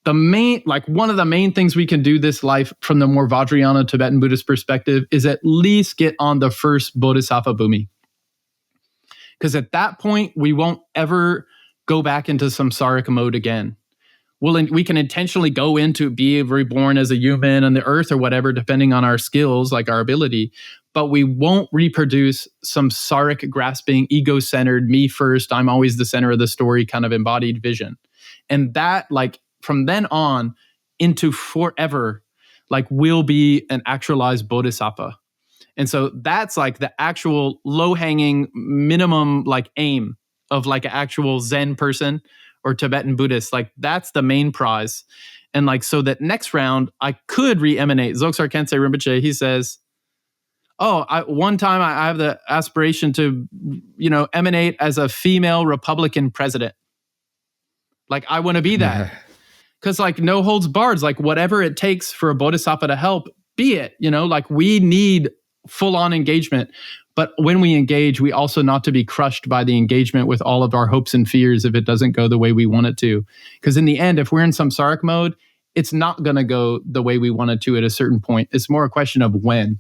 B: one of the main things we can do this life from the more Vajrayana Tibetan Buddhist perspective is at least get on the first Bodhisattva bhumi. Because at that point, we won't ever go back into samsaric mode again. We can intentionally go into be reborn as a human on the earth or whatever, depending on our skills, like our ability, but we won't reproduce samsaric grasping, ego-centered, me first, I'm always the center of the story kind of embodied vision. And that like from then on into forever, like will be an actualized bodhisattva. And so that's like the actual low-hanging minimum like aim of like an actual Zen person or Tibetan Buddhist. Like that's the main prize. And like, so that next round, I could re-emanate. Dzogchen Khenpo Rinpoche, he says, one time I have the aspiration to, emanate as a female Republican president. Like I want to be that. Because like no holds barred, like whatever it takes for a bodhisattva to help, be it, like we need full-on engagement. But when we engage, we also not to be crushed by the engagement with all of our hopes and fears if it doesn't go the way we want it to. Because in the end, if we're in samsaric mode, it's not going to go the way we want it to at a certain point. It's more a question of when.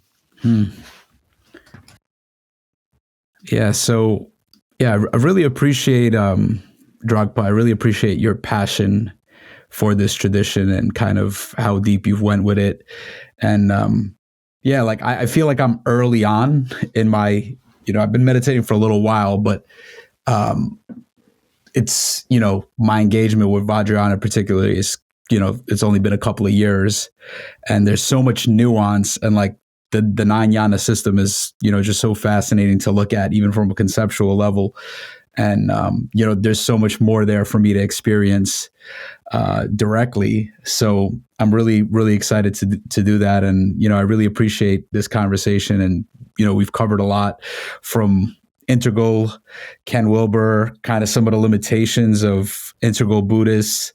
A: Yeah. So, I really appreciate Dragpa. I really appreciate your passion for this tradition and kind of how deep you've went with it. And like I feel like I'm early on in my, I've been meditating for a little while, but it's, my engagement with Vajrayana particularly is, it's only been a couple of years, and there's so much nuance, and like the 9 jhana system is, just so fascinating to look at even from a conceptual level. And, there's so much more there for me to experience directly. So I'm really, really excited to do that. And, I really appreciate this conversation. And, we've covered a lot from integral, Ken Wilber, kind of some of the limitations of integral Buddhists.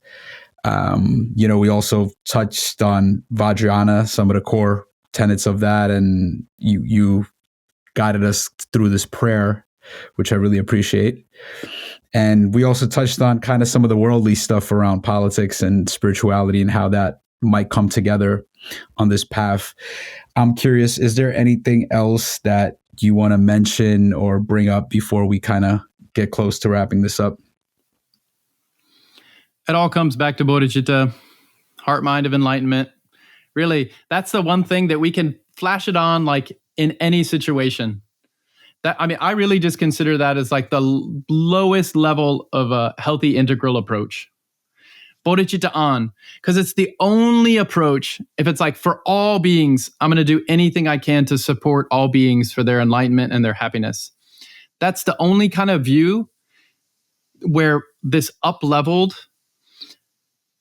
A: We also touched on Vajrayana, some of the core tenets of that. And you guided us through this prayer, which I really appreciate. And we also touched on kind of some of the worldly stuff around politics and spirituality and how that might come together on this path. I'm curious, is there anything else that you want to mention or bring up before we kind of get close to wrapping this up?
B: It all comes back to bodhicitta, heart mind of enlightenment. Really, that's the one thing that we can flash it on like in any situation. I really just consider that as like the lowest level of a healthy integral approach. Bodhicitta on, because it's the only approach. If it's like for all beings, I'm going to do anything I can to support all beings for their enlightenment and their happiness. That's the only kind of view where this up-leveled,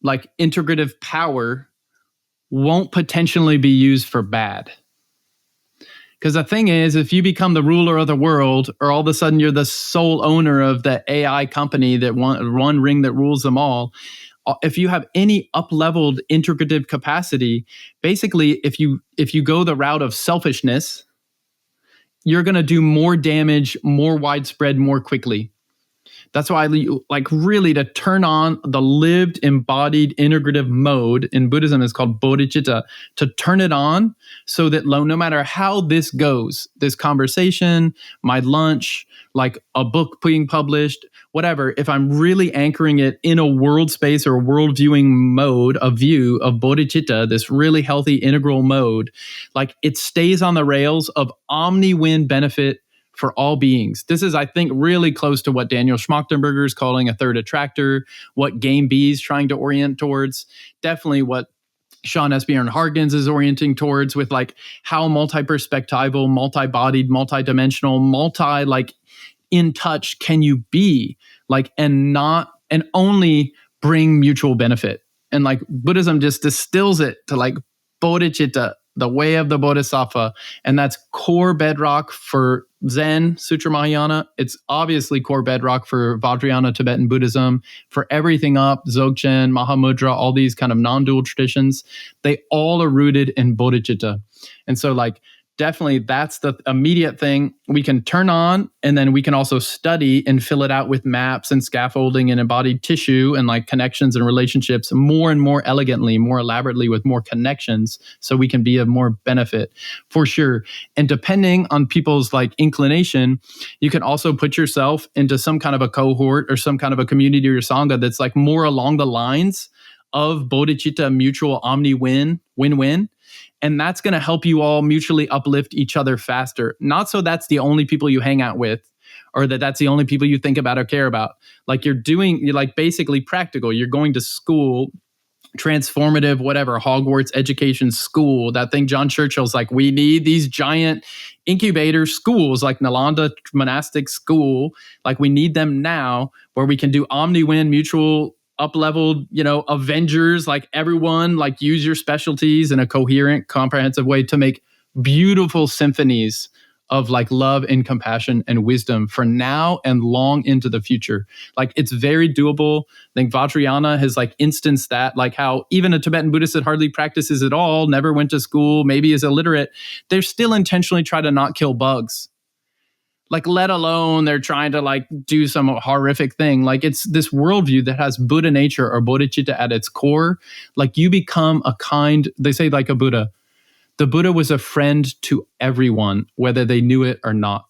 B: like integrative power won't potentially be used for bad. Because the thing is, if you become the ruler of the world, or all of a sudden you're the sole owner of the AI company that one ring that rules them all, if you have any up-leveled integrative capacity, basically, if you go the route of selfishness, you're going to do more damage, more widespread, more quickly. That's why like really to turn on the lived embodied integrative mode in Buddhism is called bodhicitta, to turn it on so that no matter how this goes, this conversation, my lunch, like a book being published, whatever, if I'm really anchoring it in a world space or world viewing mode, a view of bodhicitta, this really healthy integral mode, like it stays on the rails of omni-win benefit for all beings. This is, I think, really close to what Daniel Schmachtenberger is calling a third attractor, what Game B is trying to orient towards, definitely what Sean S. Bjorn Hargens is orienting towards, with like how multi-perspectival, multi-bodied, multi-dimensional, like in touch can you be, like, and only bring mutual benefit. And like Buddhism just distills it to like bodhicitta, the way of the bodhisattva. And that's core bedrock for Zen, Sutra Mahayana. It's obviously core bedrock for Vajrayana Tibetan Buddhism, for everything up, Dzogchen, Mahamudra, all these kind of non-dual traditions. They all are rooted in bodhicitta. And so like, definitely that's the immediate thing we can turn on, and then we can also study and fill it out with maps and scaffolding and embodied tissue and like connections and relationships more and more elegantly, more elaborately, with more connections, so we can be of more benefit for sure. And depending on people's like inclination, you can also put yourself into some kind of a cohort or some kind of a community or sangha that's like more along the lines of bodhicitta, mutual omni-win, win-win. And that's going to help you all mutually uplift each other faster. Not so that's the only people you hang out with, or that's the only people you think about or care about. Like you're like basically practical. You're going to school, transformative, whatever, Hogwarts education school. That thing John Churchill's like, we need these giant incubator schools like Nalanda monastic school. Like we need them now, where we can do omni-win, mutual up-leveled, Avengers, like everyone, like use your specialties in a coherent, comprehensive way to make beautiful symphonies of like love and compassion and wisdom for now and long into the future. Like it's very doable. I think Vajrayana has like instanced that, like how even a Tibetan Buddhist that hardly practices at all, never went to school, maybe is illiterate, they're still intentionally try to not kill bugs. Like, let alone they're trying to like do some horrific thing. Like it's this worldview that has Buddha nature or bodhicitta at its core. Like you become they say like a Buddha. The Buddha was a friend to everyone, whether they knew it or not.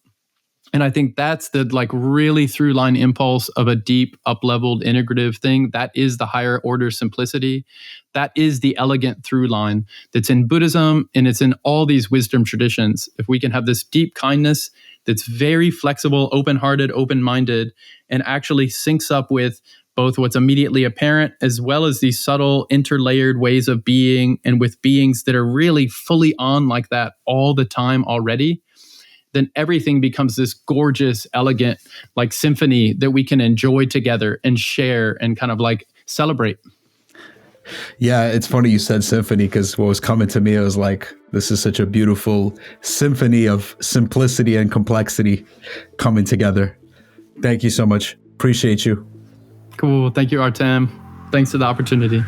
B: And I think that's the like really through line impulse of a deep up-leveled integrative thing. That is the higher order simplicity. That is the elegant through line that's in Buddhism, and it's in all these wisdom traditions. If we can have this deep kindness that's very flexible, open-hearted, open-minded, and actually syncs up with both what's immediately apparent as well as these subtle interlayered ways of being, and with beings that are really fully on like that all the time already, then everything becomes this gorgeous, elegant, like symphony that we can enjoy together and share and kind of like celebrate.
A: Yeah, it's funny you said symphony, because what was coming to me, I was like, this is such a beautiful symphony of simplicity and complexity coming together. Thank you so much. Appreciate you.
B: Cool. Thank you, Artem. Thanks for the opportunity.